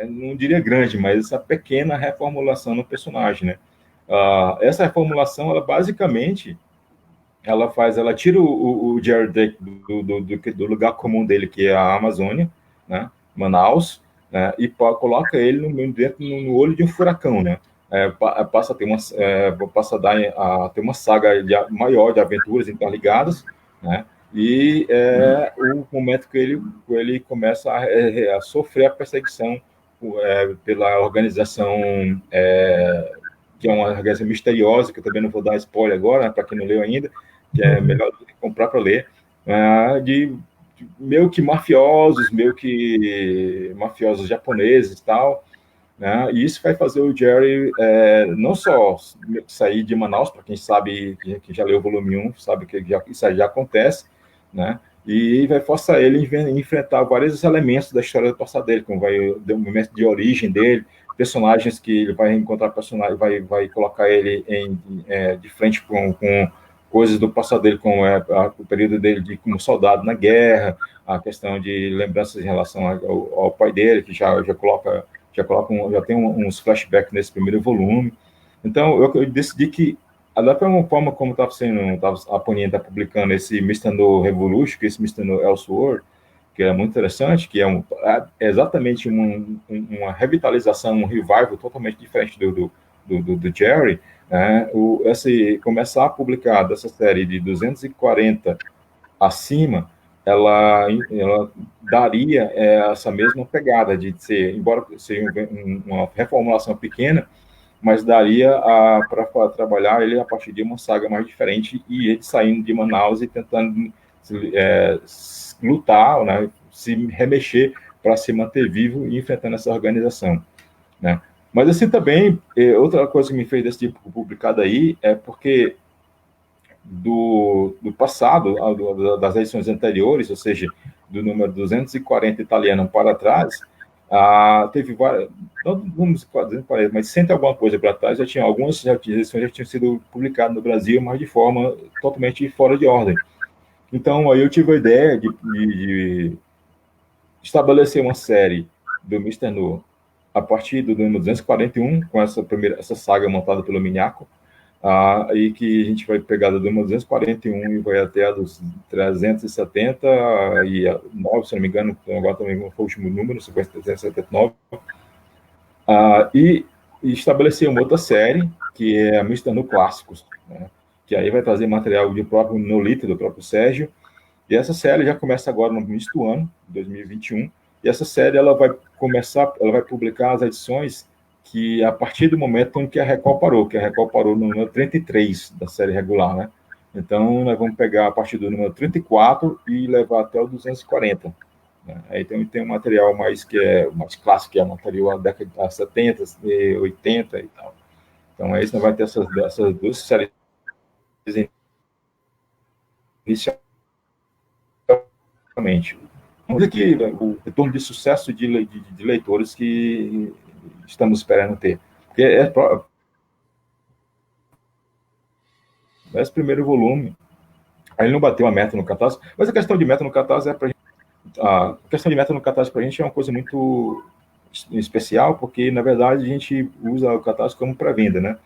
não diria grande, mas essa pequena reformulação no personagem, né? Essa reformulação, ela basicamente, ela tira o Jerry Drake do lugar comum dele, que é a Amazônia, né? Manaus, né? E coloca ele no olho de um furacão, né? Passa a ter ter uma saga maior de aventuras interligadas, né? E o momento que ele começa a sofrer a perseguição pela organização, que é uma organização misteriosa, que eu também não vou dar spoiler agora, né, para quem não leu ainda, que é melhor comprar para ler, meio que mafiosos japoneses e tal, né? E isso vai fazer o Jerry não só sair de Manaus, para quem sabe, que já leu o volume 1, sabe que isso já acontece, né? E vai forçar ele a enfrentar vários elementos da história do passado dele, como o momento de origem dele, personagens que ele vai encontrar, vai colocar ele de frente com coisas do passado dele, como o período dele como soldado na guerra, a questão de lembranças em relação ao pai dele, que já tem uns flashbacks nesse primeiro volume. Então, eu decidi que, da forma como a Panini está publicando esse Mr. No Revolution, que esse Mr. No Elseworld, que é muito interessante, que é exatamente uma revitalização, um revival totalmente diferente do Jerry, né? Começar a publicar dessa série de 240 acima, ela daria essa mesma pegada de ser, embora seja uma reformulação pequena, mas daria para trabalhar ele a partir de uma saga mais diferente, e ele saindo de Manaus e tentando lutar, né, se remexer para se manter vivo e enfrentando essa organização, né? Mas assim também, outra coisa que me fez desse tipo publicado aí é porque do passado, das edições anteriores, ou seja, do número 240 italiano para trás, teve várias, não vamos dizer, mas sempre alguma coisa para trás, algumas edições já tinham sido publicadas no Brasil, mas de forma totalmente fora de ordem. Então, aí eu tive a ideia de estabelecer uma série do Mr. No a partir do número 241, com essa saga montada pelo Minhaco, e que a gente vai pegar do número 241 e vai até a dos 379, se não me engano, agora também foi o último número, 379, e estabelecer uma outra série, que é a Mr. No Clássicos, né? Que aí vai trazer material do próprio Nolita, do próprio Sérgio, e essa série já começa agora no início do ano, 2021, e essa série ela vai publicar as edições que a partir do momento em que a Record parou no número 33 da série regular, né? Então, nós vamos pegar a partir do número 34 e levar até o 240. Né? Aí tem um material mais clássico, que é o material da década de 70, 80 e tal. Então, aí você vai ter essas duas séries inicialmente. Vamos dizer que o retorno de sucesso de leitores que estamos esperando ter. Porque esse primeiro volume, ele não bateu a meta no Catarse, mas a questão de meta no Catarse a questão de meta no Catarse para a gente é uma coisa muito especial, porque, na verdade, a gente usa o Catarse como pré-venda, né?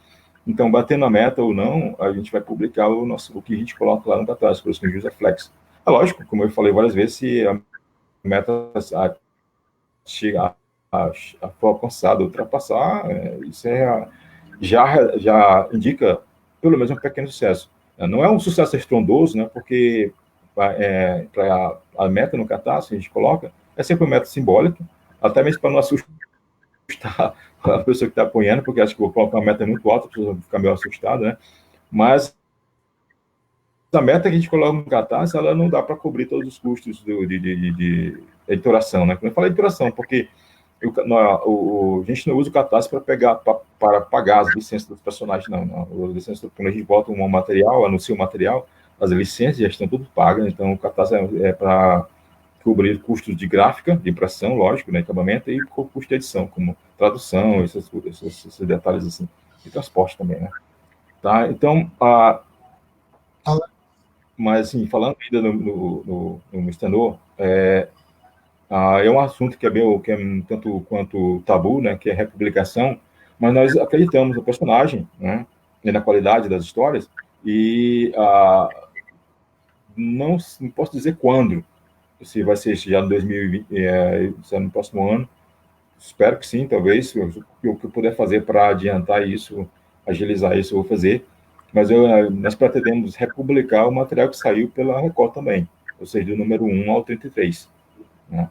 Então, batendo a meta ou não, a gente vai publicar o que a gente coloca lá no Catarse, por isso que usa Flex. É lógico, como eu falei várias vezes, se a meta chegar a for alcançada, ultrapassar, isso já indica pelo menos um pequeno sucesso. Não é um sucesso estrondoso, né, porque para a meta no Catarse que a gente coloca, é sempre uma meta simbólica, até mesmo para não assustar a pessoa que está apoiando, porque acho que vou colocar uma meta muito alta, a pessoa ficar meio assustada, né? Mas a meta que a gente coloca no Catarse, ela não dá para cobrir todos os custos de editoração, né? Quando eu falo editoração, porque a gente não usa o Catarse para pagar as licenças dos personagens, não. As licenças, quando a gente bota um material, anuncia um material, as licenças já estão tudo pagas, então o Catarse é para cobrir custos de gráfica, de impressão, lógico, né, acabamento, e custo de edição, como tradução, esses detalhes assim, e transporte também, né? Tá? Então, mas, assim, falando ainda no Mistanô, é um assunto que é tanto quanto tabu, né, que é republicação, mas nós acreditamos no personagem, né, e na qualidade das histórias, e não posso dizer quando, se vai ser já em 2020, se é no próximo ano, espero que sim, talvez, o que eu puder fazer para adiantar isso, agilizar isso, eu vou fazer, mas nós pretendemos republicar o material que saiu pela Record também, ou seja, do número 1 ao 33, né?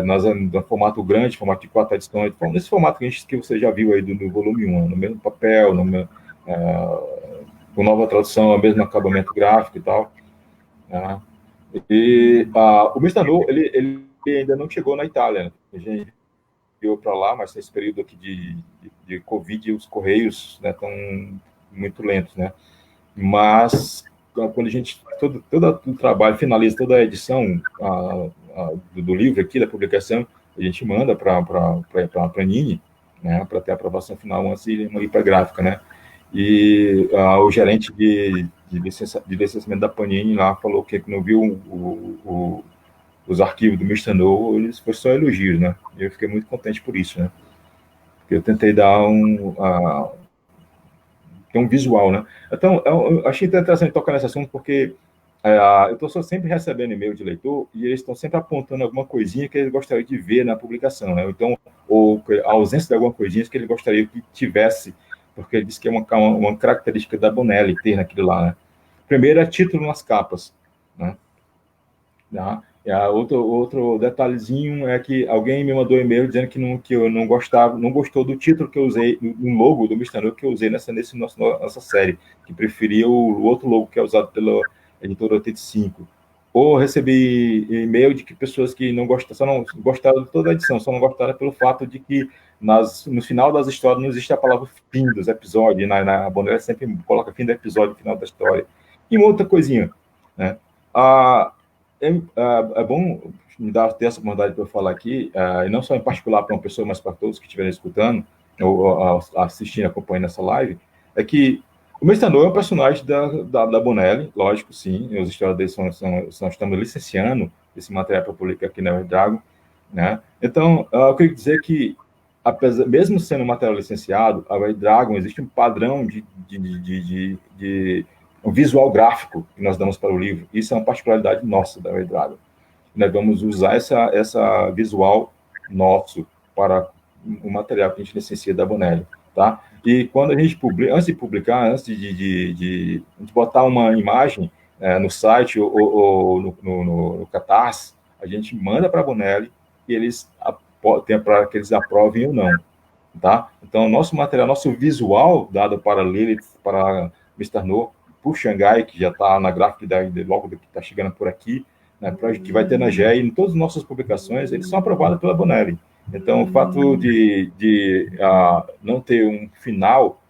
Nós, no formato grande, formato de 4 edições, nesse formato que você já viu aí do volume 1, no mesmo papel, com nova tradução, o mesmo acabamento gráfico e tal, né? E o Mistanu, ele ainda não chegou na Itália, né? A gente enviou para lá, mas nesse período aqui de Covid, os correios, né, estão muito lentos, né? Mas quando a gente todo o trabalho finaliza toda a edição do livro aqui, da publicação, a gente manda para a Panini, né, para ter a aprovação final antes de ir para a gráfica, né? E o gerente de licenciamento da Panini lá falou que não viu os arquivos do Mr. No, eles foi só elogios, né? E eu fiquei muito contente por isso, né? Porque eu tentei dar um visual, né? Então, eu achei interessante tocar nesse assunto porque eu estou sempre recebendo e-mail de leitor e eles estão sempre apontando alguma coisinha que eles gostariam de ver na publicação, né? Então, ou a ausência de alguma coisinha que eles gostariam que tivesse, porque ele disse que é uma característica da Bonelli ter naquilo lá, né? Primeiro é título nas capas, né? Outro detalhezinho é que alguém me mandou um e-mail dizendo que eu não gostou do título que eu usei, no logo do Mistanu que eu usei nossa série, que preferia o outro logo que é usado pela editora 85. Ou recebi e-mail de que pessoas que só não gostaram de toda a edição, só não gostaram pelo fato de que no final das histórias não existe a palavra fim dos episódios, na Bonelli sempre coloca fim do episódio, final da história. E uma outra coisinha, né? É bom ter essa oportunidade para eu falar aqui, e não só em particular para uma pessoa, mas para todos que estiverem escutando ou assistindo, acompanhando essa live, é que o Mestano é um personagem da Bonelli, lógico, sim, as histórias dele estamos licenciando esse material para publicar aqui na Dragon, né? Então, eu queria dizer que, mesmo sendo um material licenciado, a Dragon existe um padrão de um visual gráfico que nós damos para o livro. Isso é uma particularidade nossa da Red Dragon. Nós vamos usar essa visual nosso para o material que a gente licencia da Bonelli, tá? E quando a gente publica, antes de publicar, antes de botar uma imagem no site ou no Catarse, a gente manda para a Bonelli e eles para que eles aprovem ou não, tá? Então, nosso material, nosso visual dado para Lilith, para Mr. No, por Xangai, que já está na gráfica logo que está chegando por aqui, né, que vai ter na GE, e em todas as nossas publicações, eles são aprovados pela Bonelli. Então, o fato de não ter um final,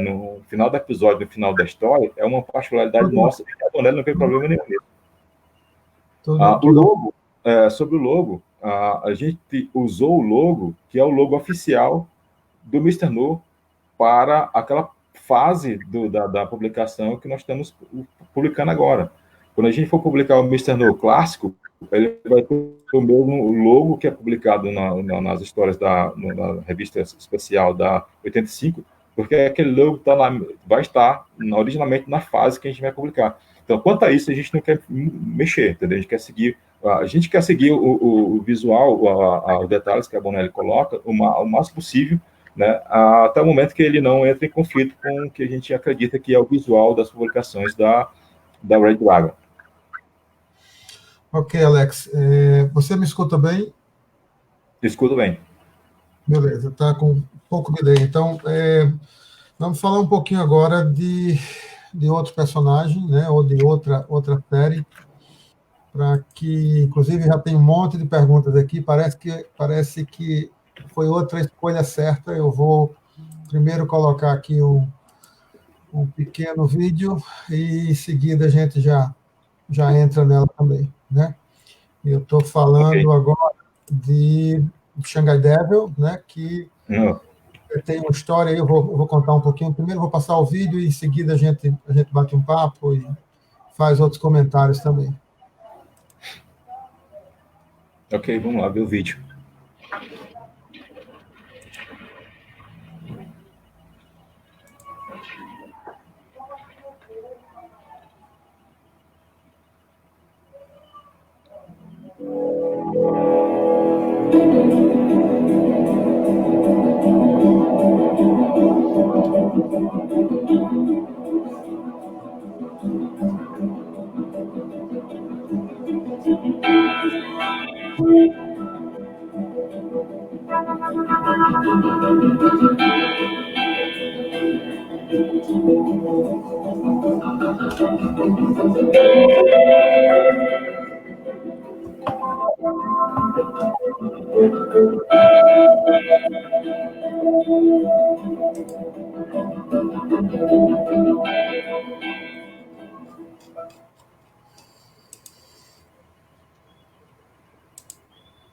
no final do episódio, no final da história, é uma particularidade nossa, e a Bonelli não tem problema nenhum nisso. O logo, sobre o logo, a gente usou o logo, que é o logo oficial do Mr. No, para aquela fase da publicação que nós estamos publicando agora. Quando a gente for publicar o Mr. No clássico, ele vai ter o mesmo logo que é publicado nas histórias na revista especial da 85, porque aquele logo vai estar originalmente na fase que a gente vai publicar. Então, quanto a isso, a gente não quer mexer, entendeu? A gente quer seguir o visual, os detalhes que a Bonelli coloca, o máximo possível, né, até o momento que ele não entre em conflito com o que a gente acredita que é o visual das publicações da Red Dragon. Ok, Alex. Você me escuta bem? Escuto bem. Beleza, está com um pouco de delay. Então, vamos falar um pouquinho agora de outro personagem, né, ou de outra série, para que, inclusive, já tem um monte de perguntas aqui. Parece que foi outra escolha certa. Eu vou primeiro colocar aqui um pequeno vídeo e, em seguida, a gente já entra nela também, né? Eu estou falando agora de Shanghai Devil, né, que tem uma história aí, eu vou contar um pouquinho. Primeiro vou passar o vídeo e, em seguida, a gente bate um papo e faz outros comentários também. Ok, vamos lá ver o vídeo.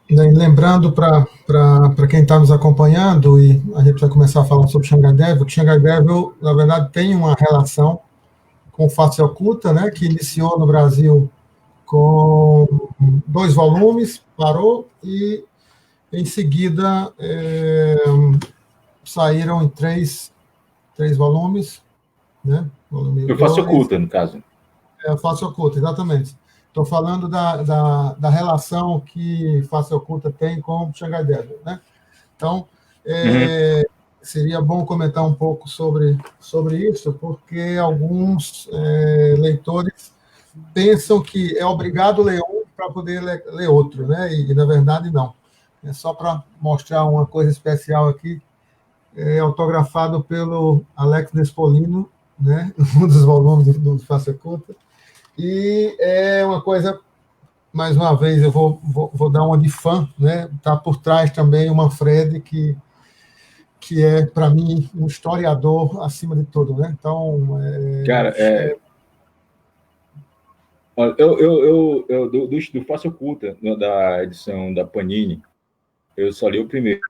Lembrando para quem está nos acompanhando, e a gente vai começar a falar sobre Shanghai Devil, que Shanghai Devil, na verdade, tem uma relação com Face Oculta, né, que iniciou no Brasil com 2 volumes, parou, e em seguida saíram em 3 volumes, né? Volume o Face Oculta, no caso. Face Oculta, exatamente. Estou falando da relação que Face Oculta tem com Shanghai Devil, né? Então, seria bom comentar um pouco sobre isso, porque alguns leitores pensam que é obrigado ler um para poder ler outro, né? E, na verdade, não. É só para mostrar uma coisa especial aqui, autografado pelo Alex Despolino, né? Um dos volumes do Face Oculta. E é uma coisa, mais uma vez, eu vou dar uma de fã, né? Está por trás também o Manfred, que é, para mim, um historiador acima de tudo, né? Então, cara, do Face Oculta, da edição da Panini, eu só li o primeiro.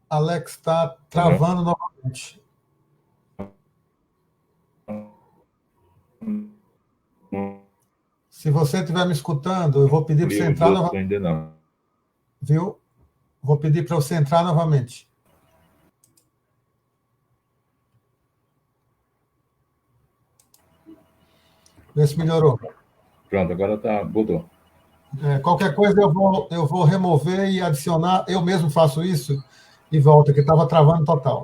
Alex está travando novamente. Se você estiver me escutando, eu vou pedir para você entrar novamente. Ainda não. Viu? Vou pedir para você entrar novamente. Vê se melhorou. Pronto, agora tá, botou. Qualquer coisa eu vou remover e adicionar. Eu mesmo faço isso e volto, que estava travando total.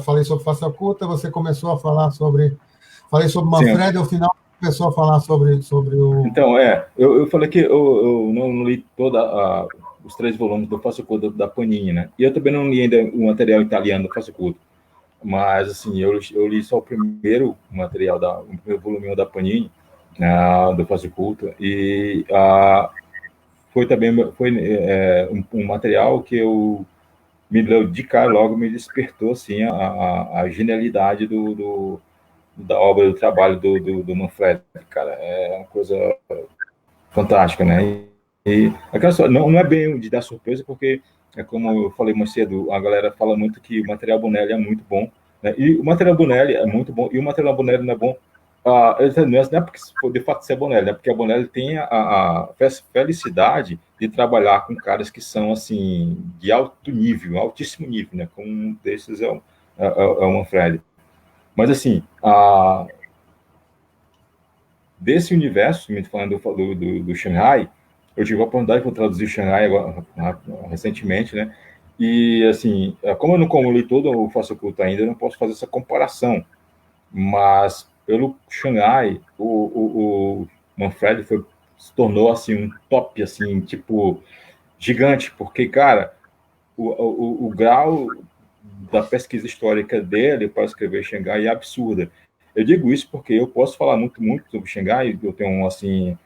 Falei sobre Face Oculta, você começou a falar sobre. Falei sobre Manfred, e ao final começou a falar sobre o. Então, eu falei que eu não li os 3 volumes do Face Oculta da Panini, né? E eu também não li ainda o material italiano do Face Oculta. Mas, assim, eu li só o primeiro material, o primeiro volume da Panini, do Face Oculta, e foi também um material que eu me deu de cara, logo me despertou, assim, a genialidade da obra, do trabalho do Manfred, cara. É uma coisa fantástica, né? E aquela só, não é bem de dar surpresa, porque, como eu falei mais cedo, a galera fala muito que o material Bonelli é muito bom, né? E o material Bonelli é muito bom, e o material Bonelli não é bom não é porque de fato ser a Bonelli, é porque a Bonelli tem a felicidade de trabalhar com caras que são assim de alto nível, altíssimo nível, né? Como um desses é o Manfredi. Mas assim, desse universo, me falando do Shanghai, eu tive a oportunidade de traduzir Shanghai agora, recentemente, né? E assim, como eu não li todo o Faço Culto ainda, eu não posso fazer essa comparação. Mas pelo Shanghai, o Manfredi se tornou assim um top, assim, tipo, gigante, porque, cara, o grau da pesquisa histórica dele para escrever Xangai é absurda. Eu digo isso porque eu posso falar muito sobre Xangai, eu tenho, assim,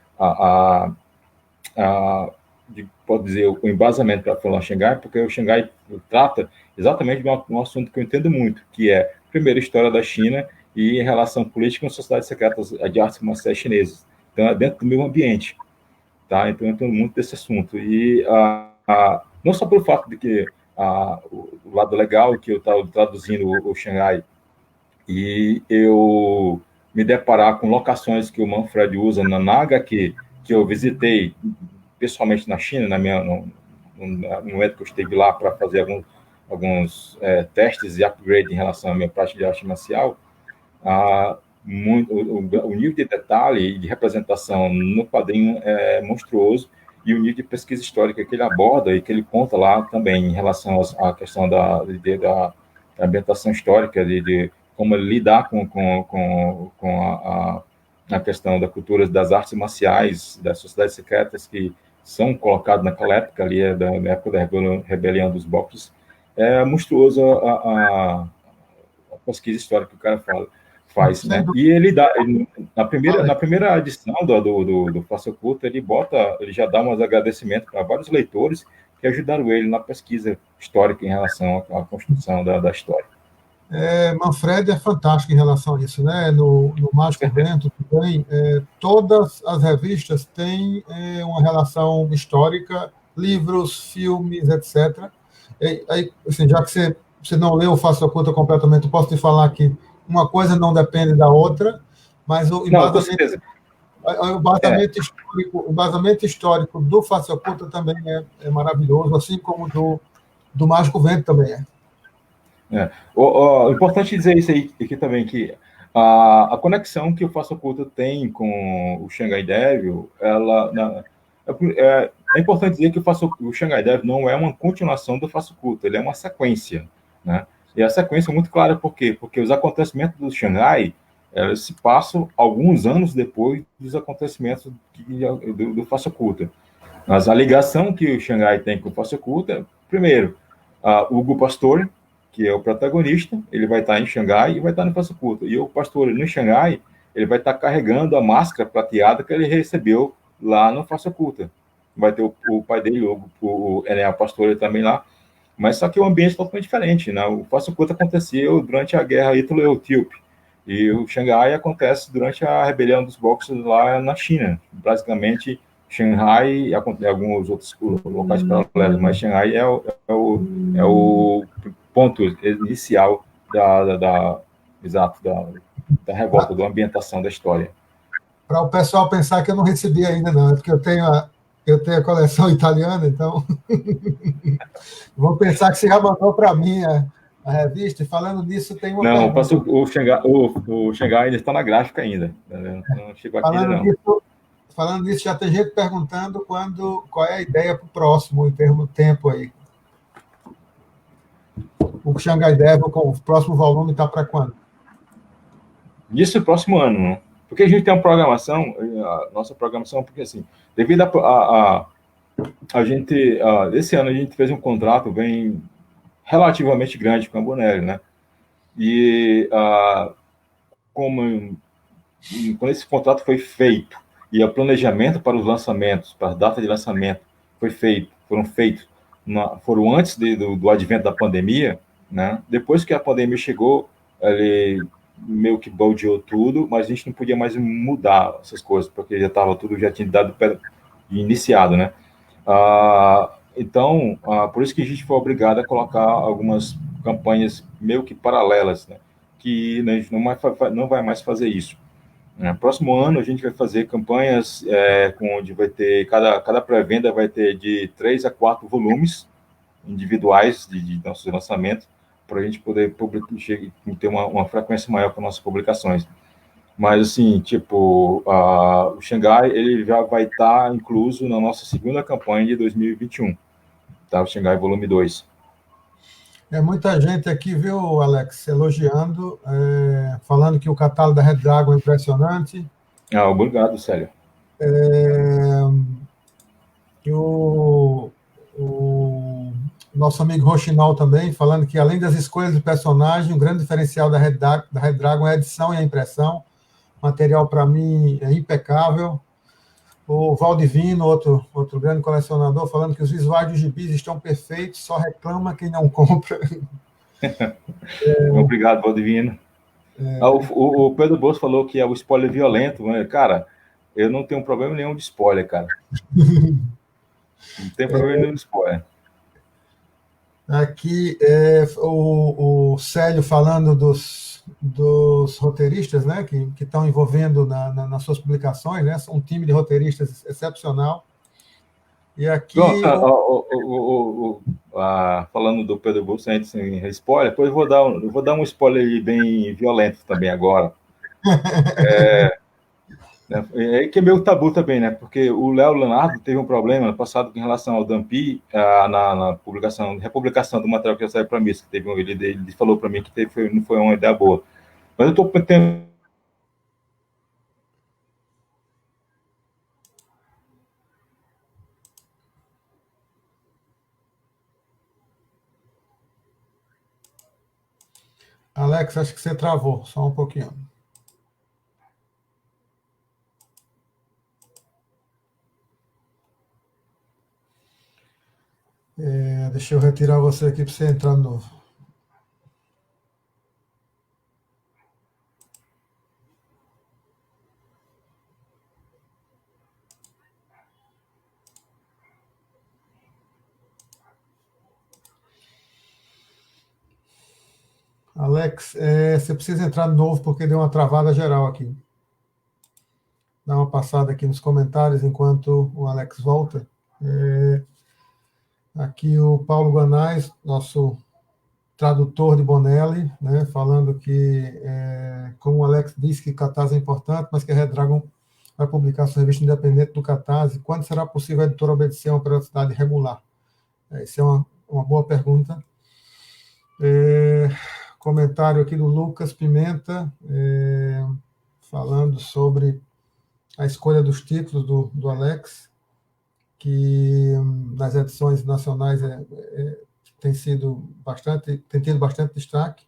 pode dizer, o embasamento para falar Xangai, porque o Xangai trata exatamente de um assunto que eu entendo muito, que é, primeiro, a história da China e em relação política com sociedades secretas de artes marciais chinesas. Então, é dentro do meu ambiente, tá? Então, eu entendo muito desse assunto. E não só pelo fato de que o lado legal que eu estava traduzindo o Xangai e eu me deparar com locações que o Manfred usa na HQ, que eu visitei pessoalmente na China, no momento que eu estive lá para fazer alguns testes e upgrade em relação à minha prática de arte marcial, o nível de detalhe e de representação no quadrinho é monstruoso, e o nível de pesquisa histórica que ele aborda e que ele conta lá também em relação à questão da ambientação histórica, de como ele lidar com a questão da cultura das artes marciais, das sociedades secretas que são colocadas naquela época ali, da época da rebelião dos boxes. É monstruoso a pesquisa histórica que o cara faz, né? E ele dá, na primeira edição do Faça Oculta, ele já dá uns agradecimentos para vários leitores que ajudaram ele na pesquisa histórica em relação à construção da história. Manfredi é fantástico em relação a isso, né? No Mágico Vento também, todas as revistas têm uma relação histórica, livros, filmes, etc. Aí, assim, já que você não leu o Faça Oculta completamente, eu posso te falar que uma coisa não depende da outra, mas o embasamento histórico do Faça Oculta também é maravilhoso, assim como do Mágico Vento também é. Importante dizer isso aí aqui também, que a conexão que o Faça Oculta tem com o Shanghai Devil, é importante dizer que o Shanghai Devil não é uma continuação do Faça Oculta, ele é uma sequência, né? E a sequência é muito clara, por quê? Porque os acontecimentos do Shanghai se passam alguns anos depois dos acontecimentos do Faça Oculta. Mas a ligação que o Shanghai tem com o Faça Oculta, primeiro, o Hugo Pastore, que é o protagonista, ele vai estar em Xangai e vai estar no Faça Oculta. E o Pastore, no Xangai, ele vai estar carregando a máscara prateada que ele recebeu lá no Faça Oculta. Vai ter o pai dele, o Enel Pastore também lá, mas só que o ambiente é totalmente diferente, né? O Faça Oculta aconteceu durante a guerra ítalo-etíope, e o Xangai acontece durante a rebelião dos Boxers lá na China. Basicamente, Shanghai e alguns outros locais paralelos, mas Shanghai é o ponto inicial da revolta, da ambientação da história. Para o pessoal pensar que eu não recebi ainda, não, é porque eu tenho a coleção italiana, então vão pensar que você já mandou para mim a revista, e falando nisso, tem uma pergunta. O Xangai ainda está na gráfica ainda, não chegou aqui ainda não. Falando nisso, já tem gente perguntando qual é a ideia para o próximo, em termos de tempo aí. O Shanghai Devil, com o próximo volume, está para quando? Isso, próximo ano, né? Porque a gente tem uma programação, a nossa programação, porque assim, devido a gente, esse ano a gente fez um contrato bem relativamente grande com a Bonelli, né? E quando esse contrato foi feito e o planejamento para os lançamentos, para a data de lançamento foram antes do advento da pandemia, né? Depois que a pandemia chegou, ele meio que baldeou tudo, mas a gente não podia mais mudar essas coisas, porque já tinha dado iniciado, né? Então, por isso que a gente foi obrigado a colocar algumas campanhas meio que paralelas, né? Que a gente não vai mais fazer isso. Próximo ano a gente vai fazer campanhas onde vai ter, cada pré-venda vai ter de 3 a 4 volumes individuais de nossos lançamentos, para a gente poder ter uma frequência maior para nossas publicações. Mas, assim, tipo, o Xangai, ele já vai estar incluso na nossa segunda campanha de 2021, tá? O Xangai volume 2. Muita gente aqui, viu, Alex, elogiando, falando que o catálogo da Red Dragon é impressionante. Obrigado, Célio. E o nosso amigo Rochinol também, falando que, além das escolhas do personagem, o grande diferencial da Red Dragon é a edição e a impressão. O material, para mim, é impecável. O Valdivino, outro grande colecionador, falando que os visuais dos gibis estão perfeitos, só reclama quem não compra. Obrigado, Valdivino. O Pedro Bolso falou que é o spoiler violento, né? Cara, eu não tenho problema nenhum de spoiler, cara. Não tem problema nenhum de spoiler. Aqui o Célio falando dos roteiristas, né, que estão envolvendo nas suas publicações, né, um time de roteiristas excepcional. E aqui... falando do Pedro Bolso, antes sem spoiler, depois eu vou dar um spoiler bem violento também agora. Que é meio tabu também, né? Porque o Léo Leonardo teve um problema no passado em relação ao Dampi, na republicação do material que já saiu para mim, que teve ele falou para mim que não foi uma ideia boa. Mas eu estou tendo... Alex, acho que você travou, só um pouquinho. Deixa eu retirar você aqui para você entrar de novo. Alex, você precisa entrar de novo porque deu uma travada geral aqui. Dá uma passada aqui nos comentários enquanto o Alex volta. Aqui o Paulo Guanais, nosso tradutor de Bonelli, né, falando que, como o Alex disse, que Catarse é importante, mas que a Red Dragon vai publicar sua revista independente do Catarse. Quando será possível a editora obedecer a uma periodicidade regular? Essa é uma boa pergunta. Comentário aqui do Lucas Pimenta, falando sobre a escolha dos títulos do Alex, que nas edições nacionais tem tido bastante destaque.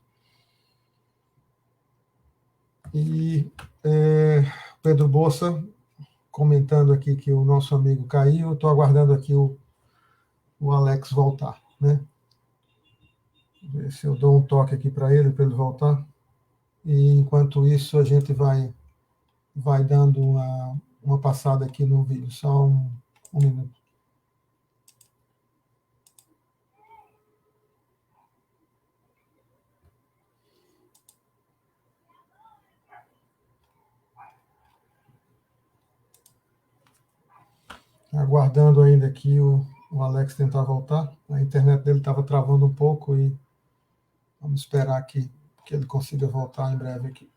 E Pedro Bolsa comentando aqui que o nosso amigo caiu. Estou aguardando aqui o Alex voltar, né? Ver se eu dou um toque aqui para ele voltar. E enquanto isso a gente vai dando uma passada aqui no vídeo. Só um minuto. Aguardando ainda aqui o Alex tentar voltar. A internet dele estava travando um pouco e vamos esperar que ele consiga voltar em breve aqui.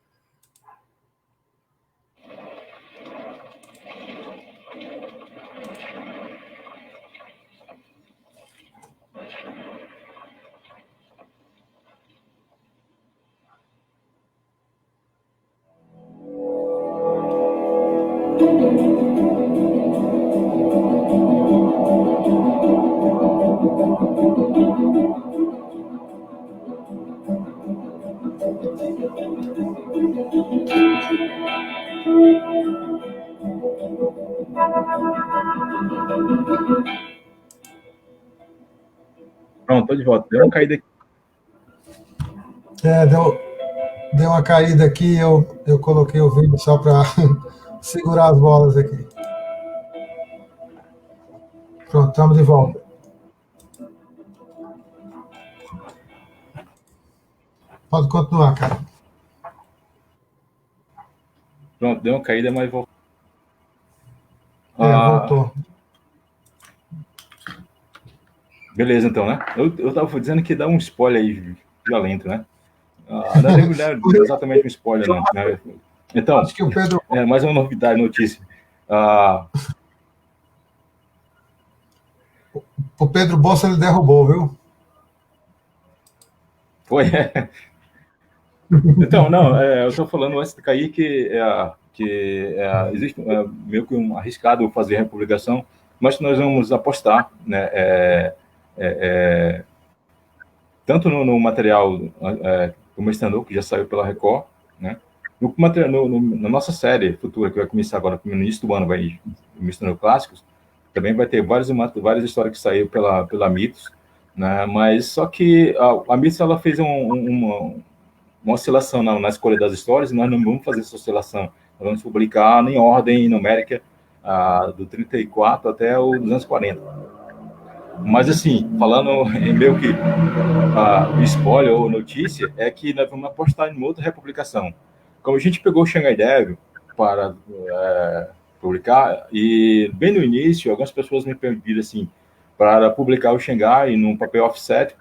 Pronto, estou de volta. Deu uma caída aqui. Deu uma caída aqui, eu coloquei o vídeo só para segurar as bolas aqui. Pronto, estamos de volta. Pode continuar, cara. Pronto, deu uma caída, mas voltou. Voltou. Beleza, então, né? Eu estava dizendo que dá um spoiler aí violento, né? Não é exatamente um spoiler, não. Né? Então, acho que o Pedro... mais uma novidade, notícia. O Pedro Bolsa ele derrubou, viu? Foi. Então, não, eu estou falando antes de cair que existe meio que um arriscado fazer a publicação, mas nós vamos apostar, né? Tanto no material como stand-up, que já saiu pela Record, né? Na nossa série futura, que vai começar agora, no início do ano, vai misturando clássicos, também vai ter várias histórias que saíram pela Mitos, né? Mas só que a Mitos ela fez uma oscilação na escolha das histórias, e nós não vamos fazer essa oscilação. Nós vamos publicar em ordem numérica do 34 até o 240. Mas, assim, falando em meio que spoiler ou notícia, é que nós vamos apostar em outra republicação. Como a gente pegou o Shanghai Devil para publicar, e bem no início, algumas pessoas me pediram assim, para publicar o Shanghai num papel offset,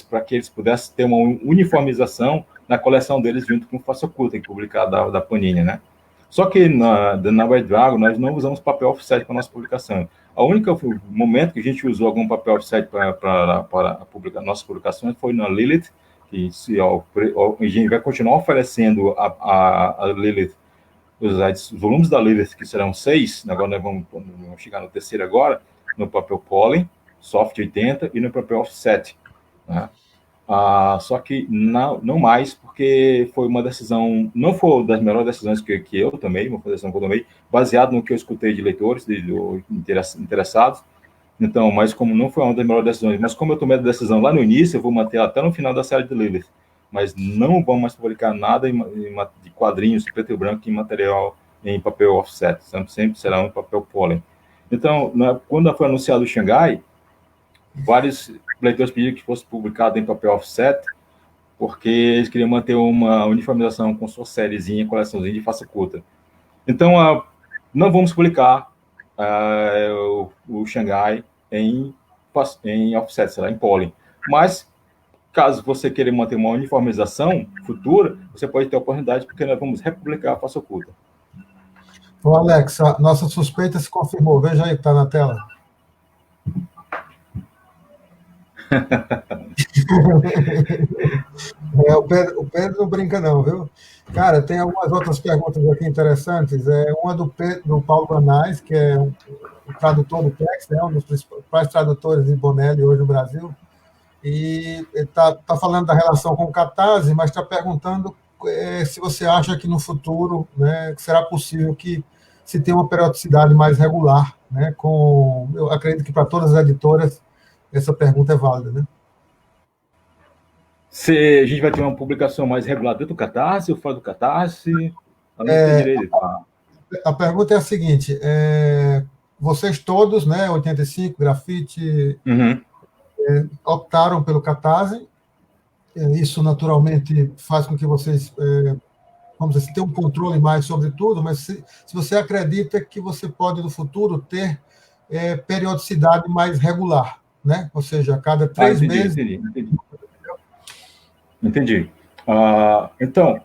para que eles pudessem ter uma uniformização na coleção deles junto com o Faça Oculta, que publicado da Panini, né? Só que na White Dragon nós não usamos papel offset para nossa publicação. O único momento que a gente usou algum papel offset para publicar nossas publicações foi na Lilith, que a gente vai continuar oferecendo a Lilith, os volumes da Lilith, que serão 6, agora nós vamos chegar no terceiro agora, no papel Pollen, Soft 80 e no papel Offset, né? Só que não mais, porque foi uma decisão, não foi uma das melhores decisões que eu tomei, uma decisão que eu tomei, baseado no que eu escutei de leitores, de interessados. Então, mas como não foi uma das melhores decisões, mas como eu tomei a decisão lá no início, eu vou manter até no final da série de Lilith. Mas não vamos mais publicar nada de quadrinhos preto e branco em material em papel offset, sempre será um papel Pollen. Então, quando foi anunciado o Shanghai, vários leitores pediram que fosse publicado em papel offset, porque eles queriam manter uma uniformização com sua sériezinha, coleçãozinha de Faça Oculta. Então, não vamos publicar o Shanghai em offset, será em Pollen. Mas, caso você queira manter uma uniformização futura, você pode ter a oportunidade, porque nós vamos republicar a Faça Oculta. Ô, Alex, a nossa suspeita se confirmou. Veja aí que está na tela. O Pedro não brinca não, viu? Cara, tem algumas outras perguntas aqui interessantes. Uma do Paulo Banais, que é o tradutor do Tex, né, um dos principais tradutores de Bonelli hoje no Brasil, e está falando da relação com o Catarse, mas está perguntando se você acha que no futuro, né, será possível que se tenha uma periodicidade mais regular, né, eu acredito que para todas as editoras essa pergunta é válida, né? Se a gente vai ter uma publicação mais regular dentro do Catarse ou fora do Catarse? Eu não entendi. A pergunta é a seguinte: vocês todos, né, 85, Grafite, optaram pelo Catarse. Isso naturalmente faz com que vocês, vamos dizer, tenham um controle mais sobre tudo, mas se você acredita que você pode no futuro ter periodicidade mais regular, né? Ou seja, a cada 3 meses. Entendi. Então,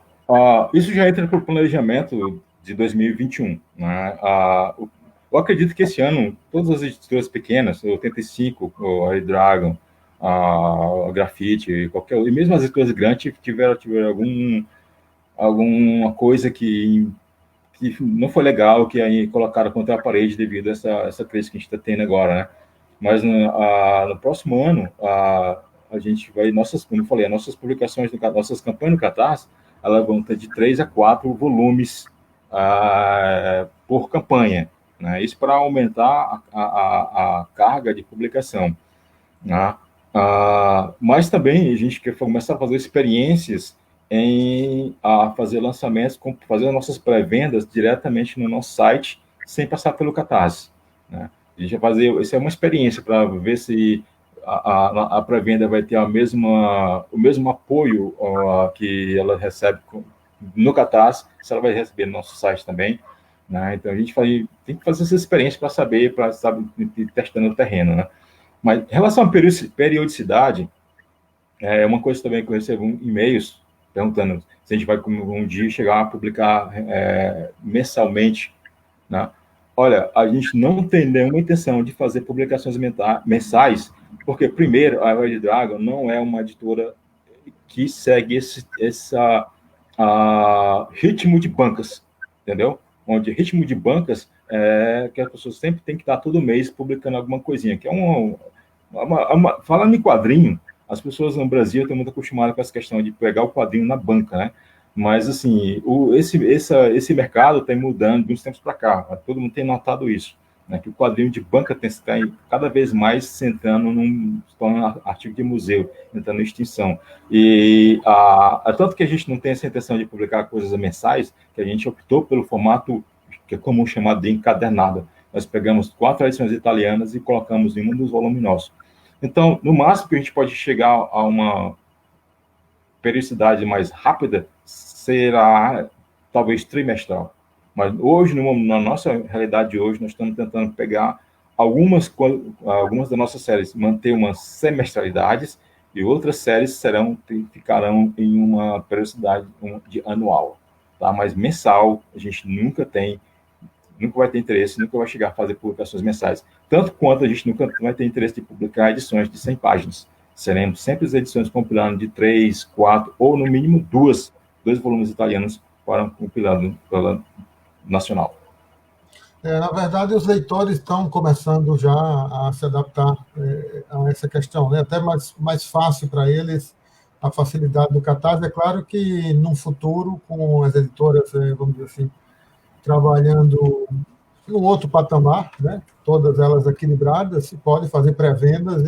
isso já entra para o planejamento de 2021. Né? Eu acredito que esse ano, todas as editoras pequenas, o 85, o Red Dragon, a Grafite, e mesmo as editoras grandes tiveram alguma coisa que não foi legal, que aí colocaram contra a parede devido a essa crise que a gente está tendo agora, né? Mas no próximo ano, a gente vai, como eu falei, as nossas publicações, nossas campanhas no Catarse, elas vão ter de 3 a 4 volumes por campanha, né? Isso para aumentar a carga de publicação, né? Mas também a gente quer começar a fazer experiências em fazer lançamentos, fazer as nossas pré-vendas diretamente no nosso site, sem passar pelo Catarse, né? A gente vai fazer, isso é uma experiência para ver se a pré-venda vai ter o mesmo apoio que ela recebe no Catarse, se ela vai receber no nosso site também, né? Então a gente tem que fazer essa experiência para saber, ir testando o terreno, né? Mas em relação à periodicidade, é uma coisa também que eu recebo e-mails perguntando se a gente vai um dia chegar a publicar mensalmente, né? Olha, a gente não tem nenhuma intenção de fazer publicações mensais, porque, primeiro, a Red Dragon não é uma editora que segue esse ritmo de bancas, entendeu? Onde ritmo de bancas é que as pessoas sempre têm que estar todo mês publicando alguma coisinha, que é falando em quadrinho, as pessoas no Brasil estão muito acostumadas com essa questão de pegar o quadrinho na banca, né? Mas, assim, esse mercado está mudando de uns tempos para cá. Todo mundo tem notado isso, né? Que o quadrinho de banca está cada vez mais se entrando num artigo de museu, entrando em extinção. E tanto que a gente não tem essa intenção de publicar coisas mensais, que a gente optou pelo formato que é comum chamado de encadernado. Nós pegamos 4 edições italianas e colocamos em um dos volumes nossos. Então, no máximo que a gente pode chegar a uma periodicidade mais rápida será talvez trimestral. Mas hoje, na nossa realidade de hoje, nós estamos tentando pegar algumas das nossas séries, manter umas semestralidades, e outras séries ficarão em uma periodicidade de anual. Tá? Mas mensal, a gente nunca vai ter interesse, nunca vai chegar a fazer publicações mensais. Tanto quanto a gente nunca vai ter interesse de publicar edições de 100 páginas. Seremos sempre as edições compilando de 3, 4, ou no mínimo dois volumes italianos para compilado pela nacional. Na verdade, os leitores estão começando já a se adaptar a essa questão, né? Até mais fácil para eles a facilidade do Catarse. É claro que, num futuro, com as editoras, vamos dizer assim, trabalhando num outro patamar, né? Todas elas equilibradas, se pode fazer pré-vendas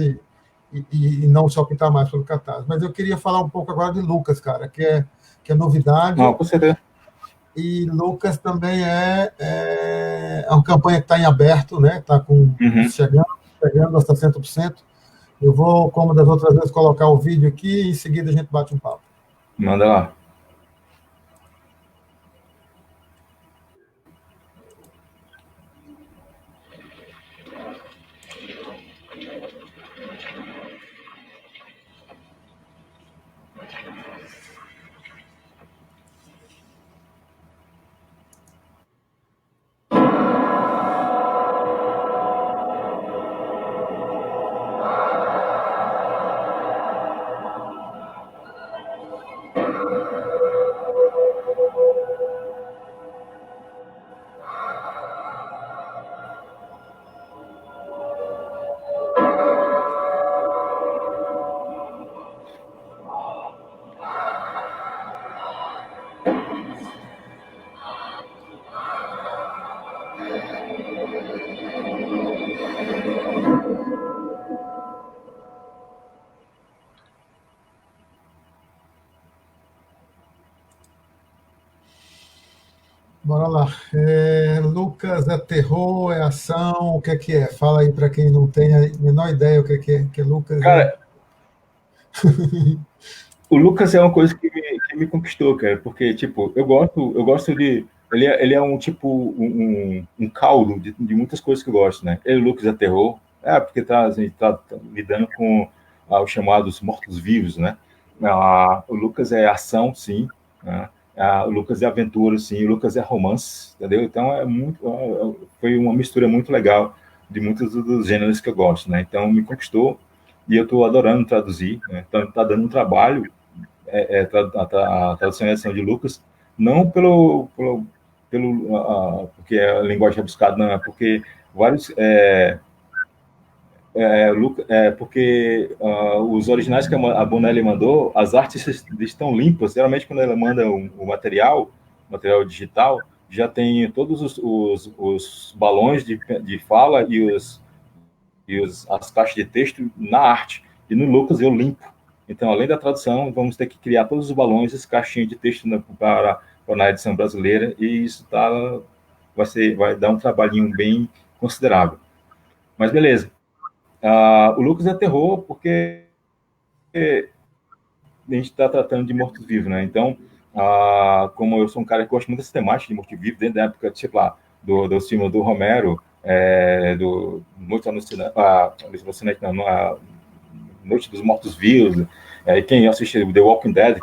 e não se optar mais pelo Catarse. Mas eu queria falar um pouco agora de Lucas, cara, que é novidade. Não, com certeza. E Lucas também é uma campanha que está em aberto, né? Está chegando a 60%. Eu vou, como das outras vezes, colocar o vídeo aqui e em seguida a gente bate um papo. Manda lá. Bora lá. Lucas, é terror, é ação, o que é? Fala aí para quem não tem a menor ideia o que é Lucas. Cara, o Lucas é uma coisa que me conquistou, cara, porque, tipo, eu gosto de... Ele é um, tipo, um caldo de muitas coisas que eu gosto, né? O Lucas é terror, porque a gente tá lidando com os chamados mortos-vivos, né? O Lucas é ação, sim, né? O Lucas é aventura, sim, o Lucas é romance, entendeu? Então, foi uma mistura muito legal de muitos dos gêneros que eu gosto, né? Então, me conquistou e eu estou adorando traduzir, né? Então, está dando um trabalho, a tradução e edição de Lucas, não porque a linguagem rebuscada, não, é porque vários... porque os originais que a Bonelli mandou, as artes estão limpas. Geralmente, quando ela manda o material digital, já tem todos os balões de fala e as caixas de texto na arte. E no Lucas eu limpo. Então, além da tradução, vamos ter que criar todos os balões, as caixinhas de texto para na edição brasileira, e isso vai dar um trabalhinho bem considerável. Mas beleza. O Lucas é terror porque a gente está tratando de mortos-vivos, né? Então, como eu sou um cara que gosta muito dessa temática de morto-vivo, desde a época, tipo lá, do filme do Romero, do Noite Alucinante, não, Noite dos Mortos-Vivos, quem assiste The Walking Dead,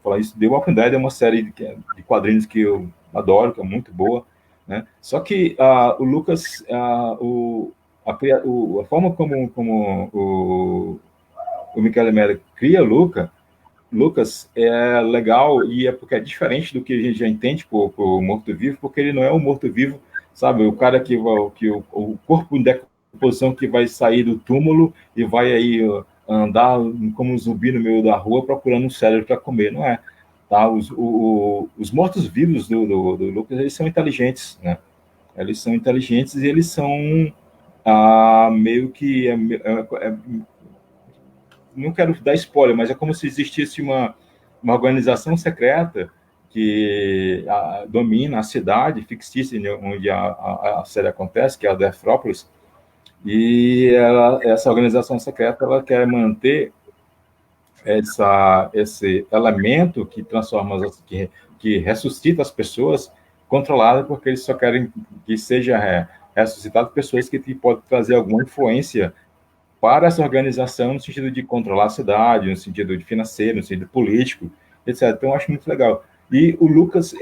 falar isso, The Walking Dead é uma série de quadrinhos que eu adoro, que é muito boa, né? Só que o Lucas, a forma como o Michael Emmett cria Lucas é legal e porque é diferente do que a gente já entende por morto-vivo, porque ele não é um morto-vivo, sabe? O cara que o corpo em decomposição que vai sair do túmulo e vai aí andar como um zumbi no meio da rua procurando um cérebro para comer, não é? Tá? Os mortos-vivos do Lucas, eles são inteligentes, né? Eles são inteligentes e eles são meio que não quero dar spoiler, mas é como se existisse uma organização secreta que domina a cidade fictícia onde a série acontece, que é a Deathrópolis, e essa organização secreta ela quer manter esse elemento que transforma, que ressuscita as pessoas, controlada, porque eles só querem que seja ressuscitado pessoas que podem trazer alguma influência para essa organização no sentido de controlar a cidade, no sentido de financeiro, no sentido político, etc. Então, eu acho muito legal. E o Lucas,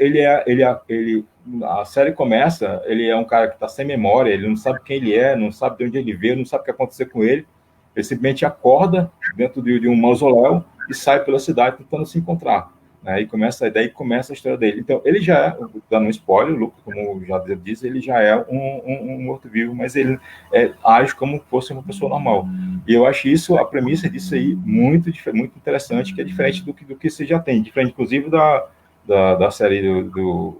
a série começa, ele é um cara que está sem memória, ele não sabe quem ele é, não sabe de onde ele veio, não sabe o que aconteceu com ele, ele simplesmente acorda dentro de um mausoléu e sai pela cidade tentando se encontrar. Né? Daí começa a história dele. Então, ele já é, dando um spoiler, o Lucas, como já disse, ele já é um morto-vivo, mas ele age como fosse uma pessoa normal. E eu acho isso, a premissa disso aí, muito interessante, que é diferente do que você já tem, diferente, inclusive, da série do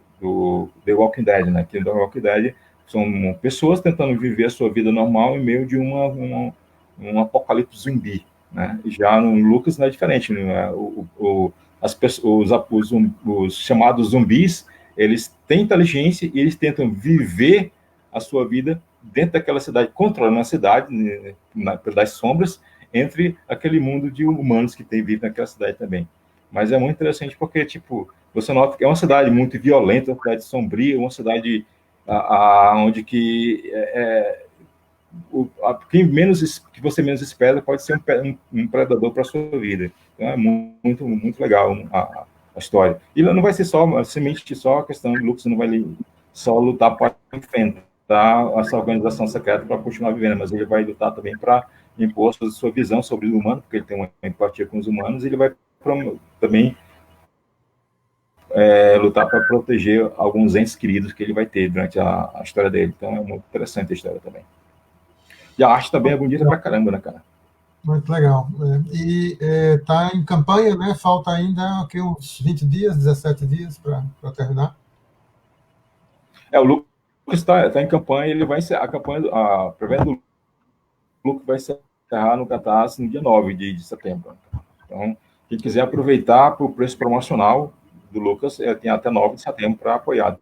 The Walking Dead, né? Que The Walking Dead são pessoas tentando viver a sua vida normal em meio de um apocalipse zumbi, né? Já no Lucas não é diferente, né? Os chamados zumbis, eles têm inteligência e eles tentam viver a sua vida dentro daquela cidade, controlando a cidade, das sombras, entre aquele mundo de humanos que vive naquela cidade também. Mas é muito interessante porque, tipo, você nota que é uma cidade muito violenta, uma cidade sombria, uma cidade onde que que você menos espera pode ser um predador para a sua vida. Então é muito, muito legal a história. E não vai ser somente só a questão de Lucas, não vai só lutar para enfrentar essa organização secreta para continuar vivendo, mas ele vai lutar também para impor a sua visão sobre o humano, porque ele tem uma empatia com os humanos, e ele vai também lutar para proteger alguns entes queridos que ele vai ter durante a história dele. Então é muito interessante a história também. E a arte também é bonita pra caramba, né, cara? Muito legal. E está em campanha, né? Falta ainda aqui uns 20 dias, 17 dias para terminar. O Lucas está em campanha, ele vai encerrar a campanha, a pré-venda do Lucas vai encerrar no Catarse no dia 9 de setembro. Então, quem quiser aproveitar para o preço promocional do Lucas, tem até 9 de setembro para apoiar.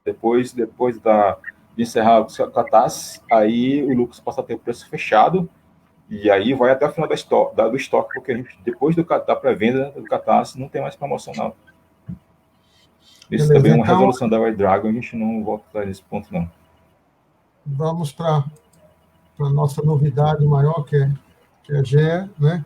Depois de encerrar o Catarse, aí o Lucas passa a ter o preço fechado, e aí vai até o final do estoque, porque a gente, depois da pré-venda do Catarse, não tem mais promoção, não. Isso também é uma resolução da White Dragon, a gente não volta nesse ponto, não. Vamos para a nossa novidade maior, que é a GE, né?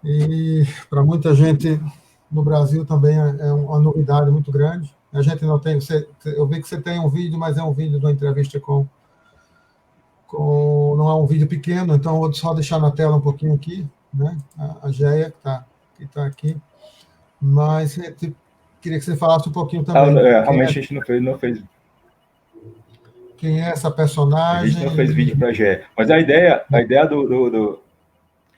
E para muita gente no Brasil também é uma novidade muito grande. A gente não tem... eu vi que você tem um vídeo, mas é um vídeo de uma entrevista não é um vídeo pequeno, então vou só deixar na tela um pouquinho aqui, né? A Geia, que tá aqui. Mas queria que você falasse um pouquinho também. Realmente a gente não fez. Quem é essa personagem? A gente não fez vídeo para a Geia. Mas a ideia a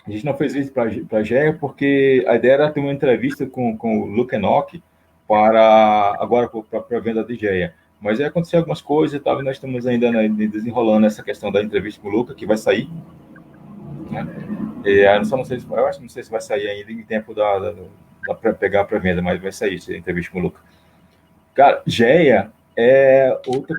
gente não fez vídeo para a Geia porque a ideia era ter uma entrevista com o Luke Enoch para a venda de Geia. Mas aí aconteceu algumas coisas e tal, e nós estamos ainda desenrolando essa questão da entrevista com o Luca, que vai sair. Né? Eu não sei se vai sair ainda em tempo para pegar para venda, mas vai sair essa entrevista com o Luca. Cara, Geia é outra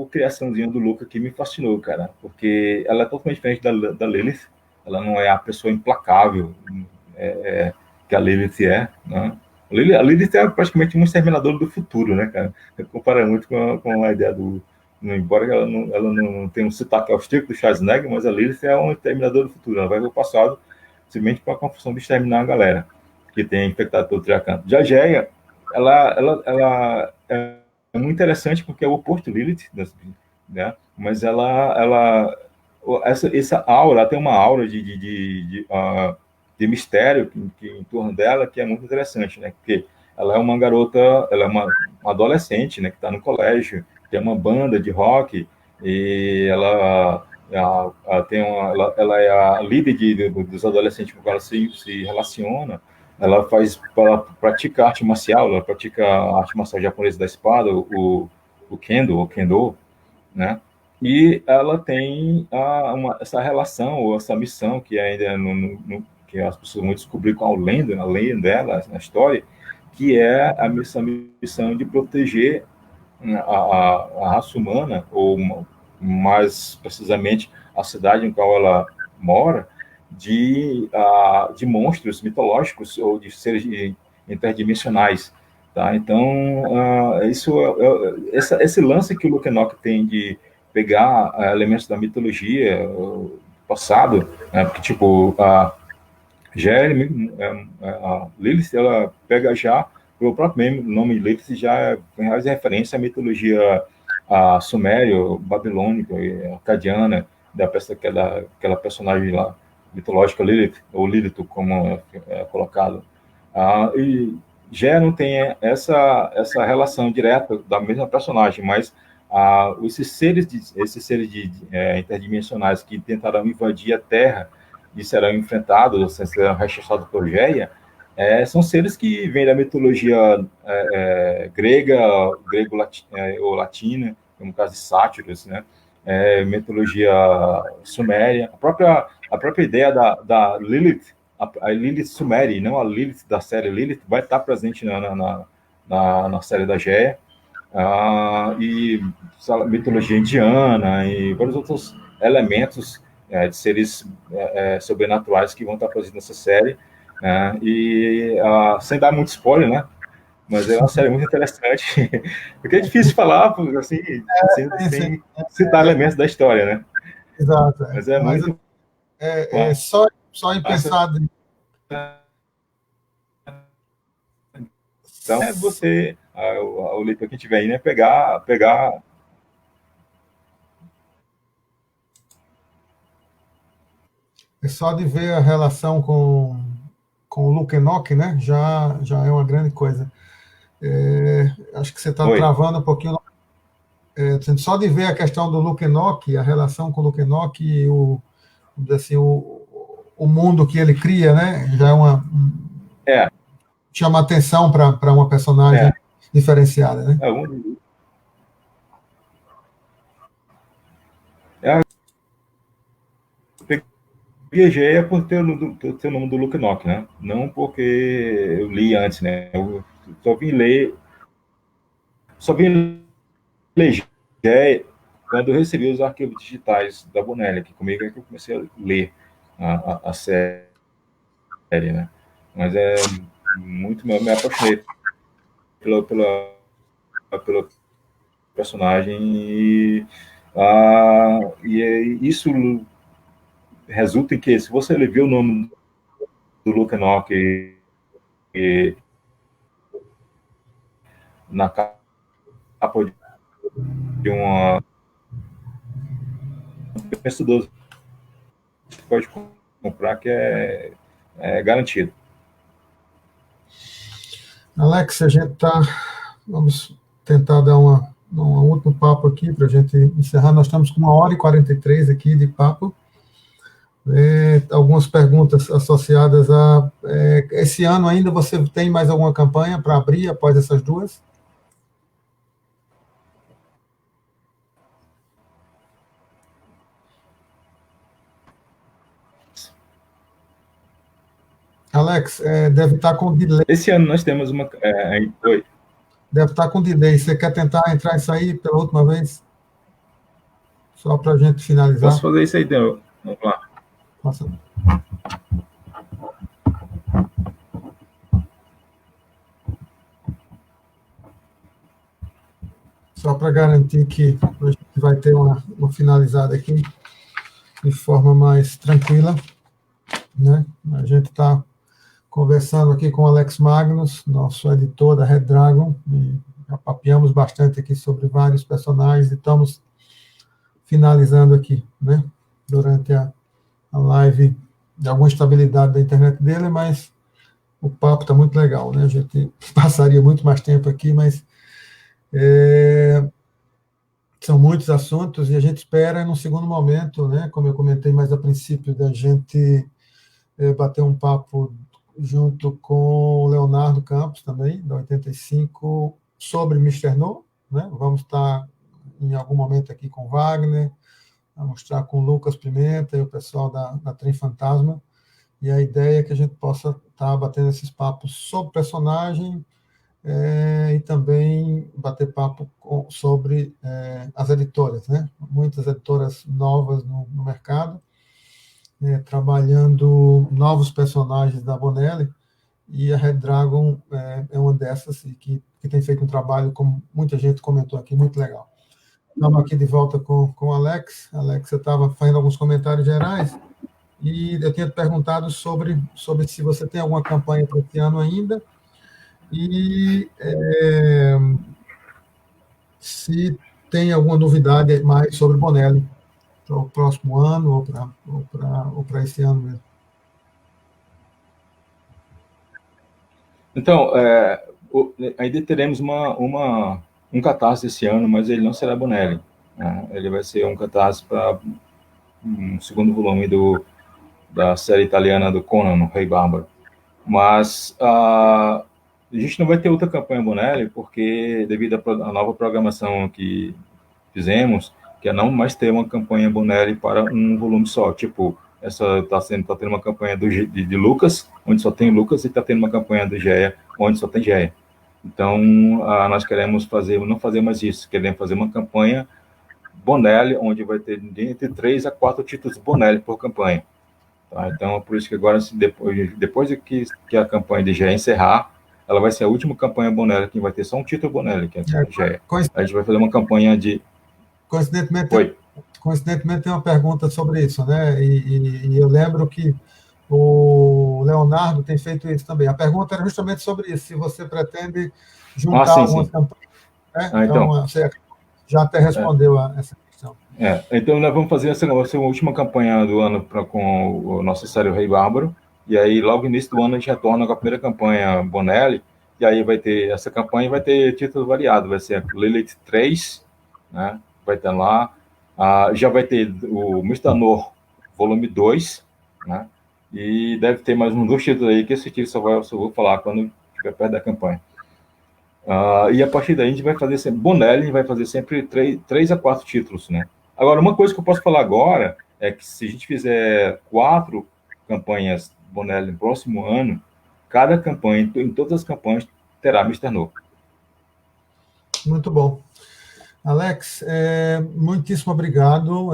criaçãozinha do Luca que me fascinou, cara, porque ela é totalmente diferente da Lilith. Ela não é a pessoa implacável que a Lilith é, né? A Lilith é praticamente um exterminador do futuro, né, cara? Compara muito com a ideia do... Embora ela não tenha um sotaque austríaco do Schwarzenegger, mas a Lilith é um exterminador do futuro. Ela vai para o passado simplesmente com a função de exterminar a galera que tem infectado pelo Triacanto. Já a Geia, ela é muito interessante porque é o oposto de Lilith, né? Mas essa aura, ela tem uma aura de mistério em torno dela que é muito interessante, né? Porque ela é uma garota, ela é uma adolescente, né? Que está no colégio, tem uma banda de rock e ela é a líder dos adolescentes com quem ela se relaciona. Ela pratica arte marcial, ela pratica a arte marcial japonesa da espada, o Kendo, né? E ela tem essa relação, ou essa missão, que ainda que as pessoas vão descobrir com a lenda dela, na história, que é a missão de proteger a raça humana, ou mais precisamente a cidade em qual ela mora, de monstros mitológicos ou de seres interdimensionais. Tá? Então, esse lance que o Luke Enoch tem de pegar elementos da mitologia passado, né? Porque, tipo, a Lilith, ela pega já, o próprio nome Lilith já faz referência à mitologia suméria, babilônica, acadiana, aquela personagem lá, mitológica Lilith, ou Lilith, como é colocado. E já não tem essa relação direta da mesma personagem, mas esses seres interdimensionais que tentaram invadir a Terra e serão enfrentados, serão rechaçados por Geia, são seres que vêm da mitologia grega, ou latina, como o caso de sátiros, né? Mitologia suméria, a própria ideia da Lilith, a Lilith Sumeri, não a Lilith da série Lilith, vai estar presente na série da Geia, e mitologia indiana e vários outros elementos de seres sobrenaturais que vão estar presentes nessa série, e sem dar muito spoiler, né? Mas é uma série muito interessante, porque é difícil falar assim, sem citar elementos da história, né? Exato. Mas é muito... Só em pensar... Então, você, o leitor que tiver aí, né, pegar... É só de ver a relação com o Luke Enoch, né? Já é uma grande coisa. Acho que você está travando um pouquinho. Só de ver a questão do Luke Enoch, a relação com o Luke Enoch e o mundo que ele cria, né? Já é chama atenção para uma personagem diferenciada, né? Viajei por ter o nome do Luke Enoch, né? Não porque eu li antes, né? Eu só vim ler quando eu recebi os arquivos digitais da Bonelli, que comigo é que eu comecei a ler a série, né? Mas me apaixonei pelo personagem e isso resulta em que, se você viu o nome do Luke Enoch na capa de uma pensador, você pode comprar, que é garantido. Alex, vamos tentar dar um último papo aqui para a gente encerrar. Nós estamos com 1h43 aqui de papo. Algumas perguntas associadas a... esse ano ainda você tem mais alguma campanha para abrir após essas duas? Alex, deve estar com delay. Esse ano nós temos uma... Oi. Deve estar com delay. Você quer tentar entrar e sair pela última vez? Só para a gente finalizar. Posso fazer isso aí, então. Vamos lá. Nossa. só para garantir que a gente vai ter uma finalizada aqui de forma mais tranquila, né? A gente está conversando aqui com o Alex Magnus, nosso editor da Red Dragon, e já papeamos bastante aqui sobre vários personagens e estamos finalizando aqui, né? Durante a live de alguma estabilidade da internet dele, mas o papo está muito legal, né? A gente passaria muito mais tempo aqui, mas são muitos assuntos e a gente espera, no segundo momento, né? Como eu comentei mais a princípio, da gente bater um papo junto com o Leonardo Campos também, da 85, sobre Mister No, né? Vamos estar em algum momento aqui com Wagner, vamos estar com o Lucas Pimenta e o pessoal da Trem Fantasma, e a ideia é que a gente possa estar batendo esses papos sobre personagem e também bater papo sobre as editoras, né? Muitas editoras novas no mercado, trabalhando novos personagens da Bonelli, e a Red Dragon é uma dessas, e que tem feito um trabalho, como muita gente comentou aqui, muito legal. Estamos aqui de volta com o Alex. Alex, você estava fazendo alguns comentários gerais, e eu tinha perguntado sobre se você tem alguma campanha para esse ano ainda, e se tem alguma novidade mais sobre Bonelli para o próximo ano ou para esse ano mesmo. Então, ainda teremos um catarse esse ano, mas ele não será Bonelli. Né? Ele vai ser um catarse para um segundo volume da série italiana do Conan, o Rei Bárbaro. Mas a gente não vai ter outra campanha Bonelli, porque devido à nova programação que fizemos, que é não mais ter uma campanha Bonelli para um volume só. Tipo, essa tá tendo uma campanha de Lucas, onde só tem Lucas, e está tendo uma campanha do Geia, onde só tem Geia. Então, nós queremos não fazer mais isso, queremos fazer uma campanha Bonelli, onde vai ter entre 3 a 4 títulos Bonelli por campanha. Tá? Então, por isso que agora, depois de que a campanha de Geia encerrar, ela vai ser a última campanha Bonelli, que vai ter só um título Bonelli, que é Geia. A gente vai fazer uma campanha de... Coincidentemente, tem uma pergunta sobre isso, né? E eu lembro que o Leonardo tem feito isso também. A pergunta era justamente sobre isso, se você pretende juntar algumas campanhas. Né? Então, você já até respondeu a essa questão. Então, nós vamos fazer essa última campanha do ano com o nosso sério Rei Bárbaro, e aí, logo no início do ano, a gente retorna com a primeira campanha Bonelli, e aí vai ter essa campanha, vai ter título variado, vai ser Lilith 3, né? Vai estar lá, já vai ter o Mister No volume 2, né? E deve ter mais uns 2 títulos aí, que esse título só vou falar quando estiver perto da campanha. E a partir daí a gente vai fazer sempre, Bonelli, a gente vai fazer sempre 3 a 4 títulos, né? Agora, uma coisa que eu posso falar agora é que se a gente fizer 4 campanhas Bonelli no próximo ano, cada campanha, em todas as campanhas, terá Mister No. Muito bom. Alex, muitíssimo obrigado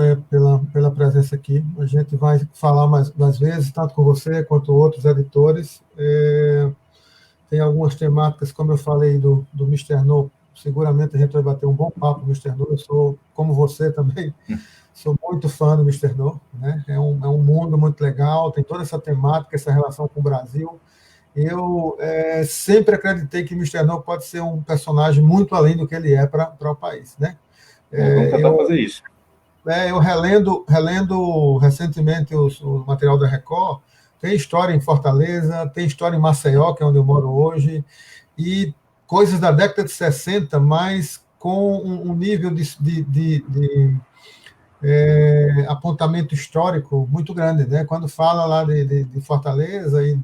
pela presença aqui. A gente vai falar mais vezes, tanto com você quanto outros editores. Tem algumas temáticas, como eu falei, do Mister No. Seguramente a gente vai bater um bom papo no Mister No. Eu sou, como você também, sou muito fã do Mister No. Né? É um mundo muito legal, tem toda essa temática, essa relação com o Brasil. Eu sempre acreditei que Mister No pode ser um personagem muito além do que ele é para o país. Né? Vamos tentar fazer isso. Eu relendo recentemente o material da Record, tem história em Fortaleza, tem história em Maceió, que é onde eu moro hoje, e coisas da década de 60, mas com um nível de apontamento histórico muito grande. Né? Quando fala lá de Fortaleza e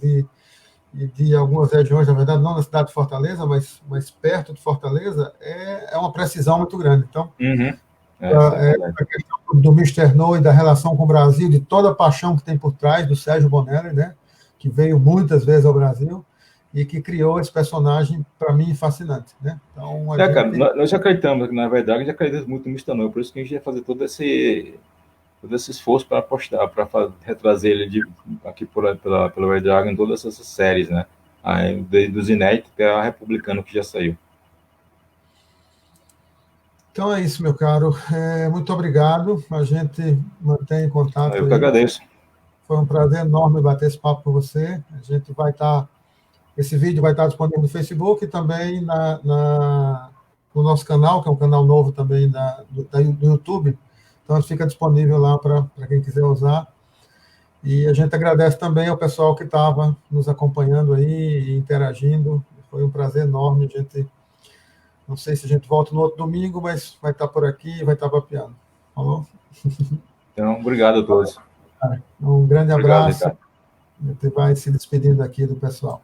de algumas regiões, na verdade, não na cidade de Fortaleza, mas perto de Fortaleza, é uma precisão muito grande. Então, a questão do Mister No e da relação com o Brasil, de toda a paixão que tem por trás do Sérgio Bonelli, né, que veio muitas vezes ao Brasil e que criou esse personagem, para mim, fascinante. Né? Então, cara, nós já acreditamos, na verdade, a gente acredita muito no Mister No, por isso que a gente ia fazer todo esse esforço para apostar, para retrazer ele aqui pela Red Dragon em todas essas séries, né? Desde os inéditos até a Republicano, que já saiu. Então é isso, meu caro. Muito obrigado. A gente mantém contato. Eu que agradeço. Foi um prazer enorme bater esse papo com você. A gente vai estar... Esse vídeo vai estar disponível no Facebook e também no nosso canal, que é um canal novo também do YouTube. Então, fica disponível lá para quem quiser usar. E a gente agradece também ao pessoal que estava nos acompanhando aí e interagindo. Foi um prazer enorme. A gente, não sei se a gente volta no outro domingo, mas vai estar por aqui e vai estar papeando. Falou? Então, obrigado a todos. Um grande abraço. Obrigado, Ricardo. A gente vai se despedindo aqui do pessoal.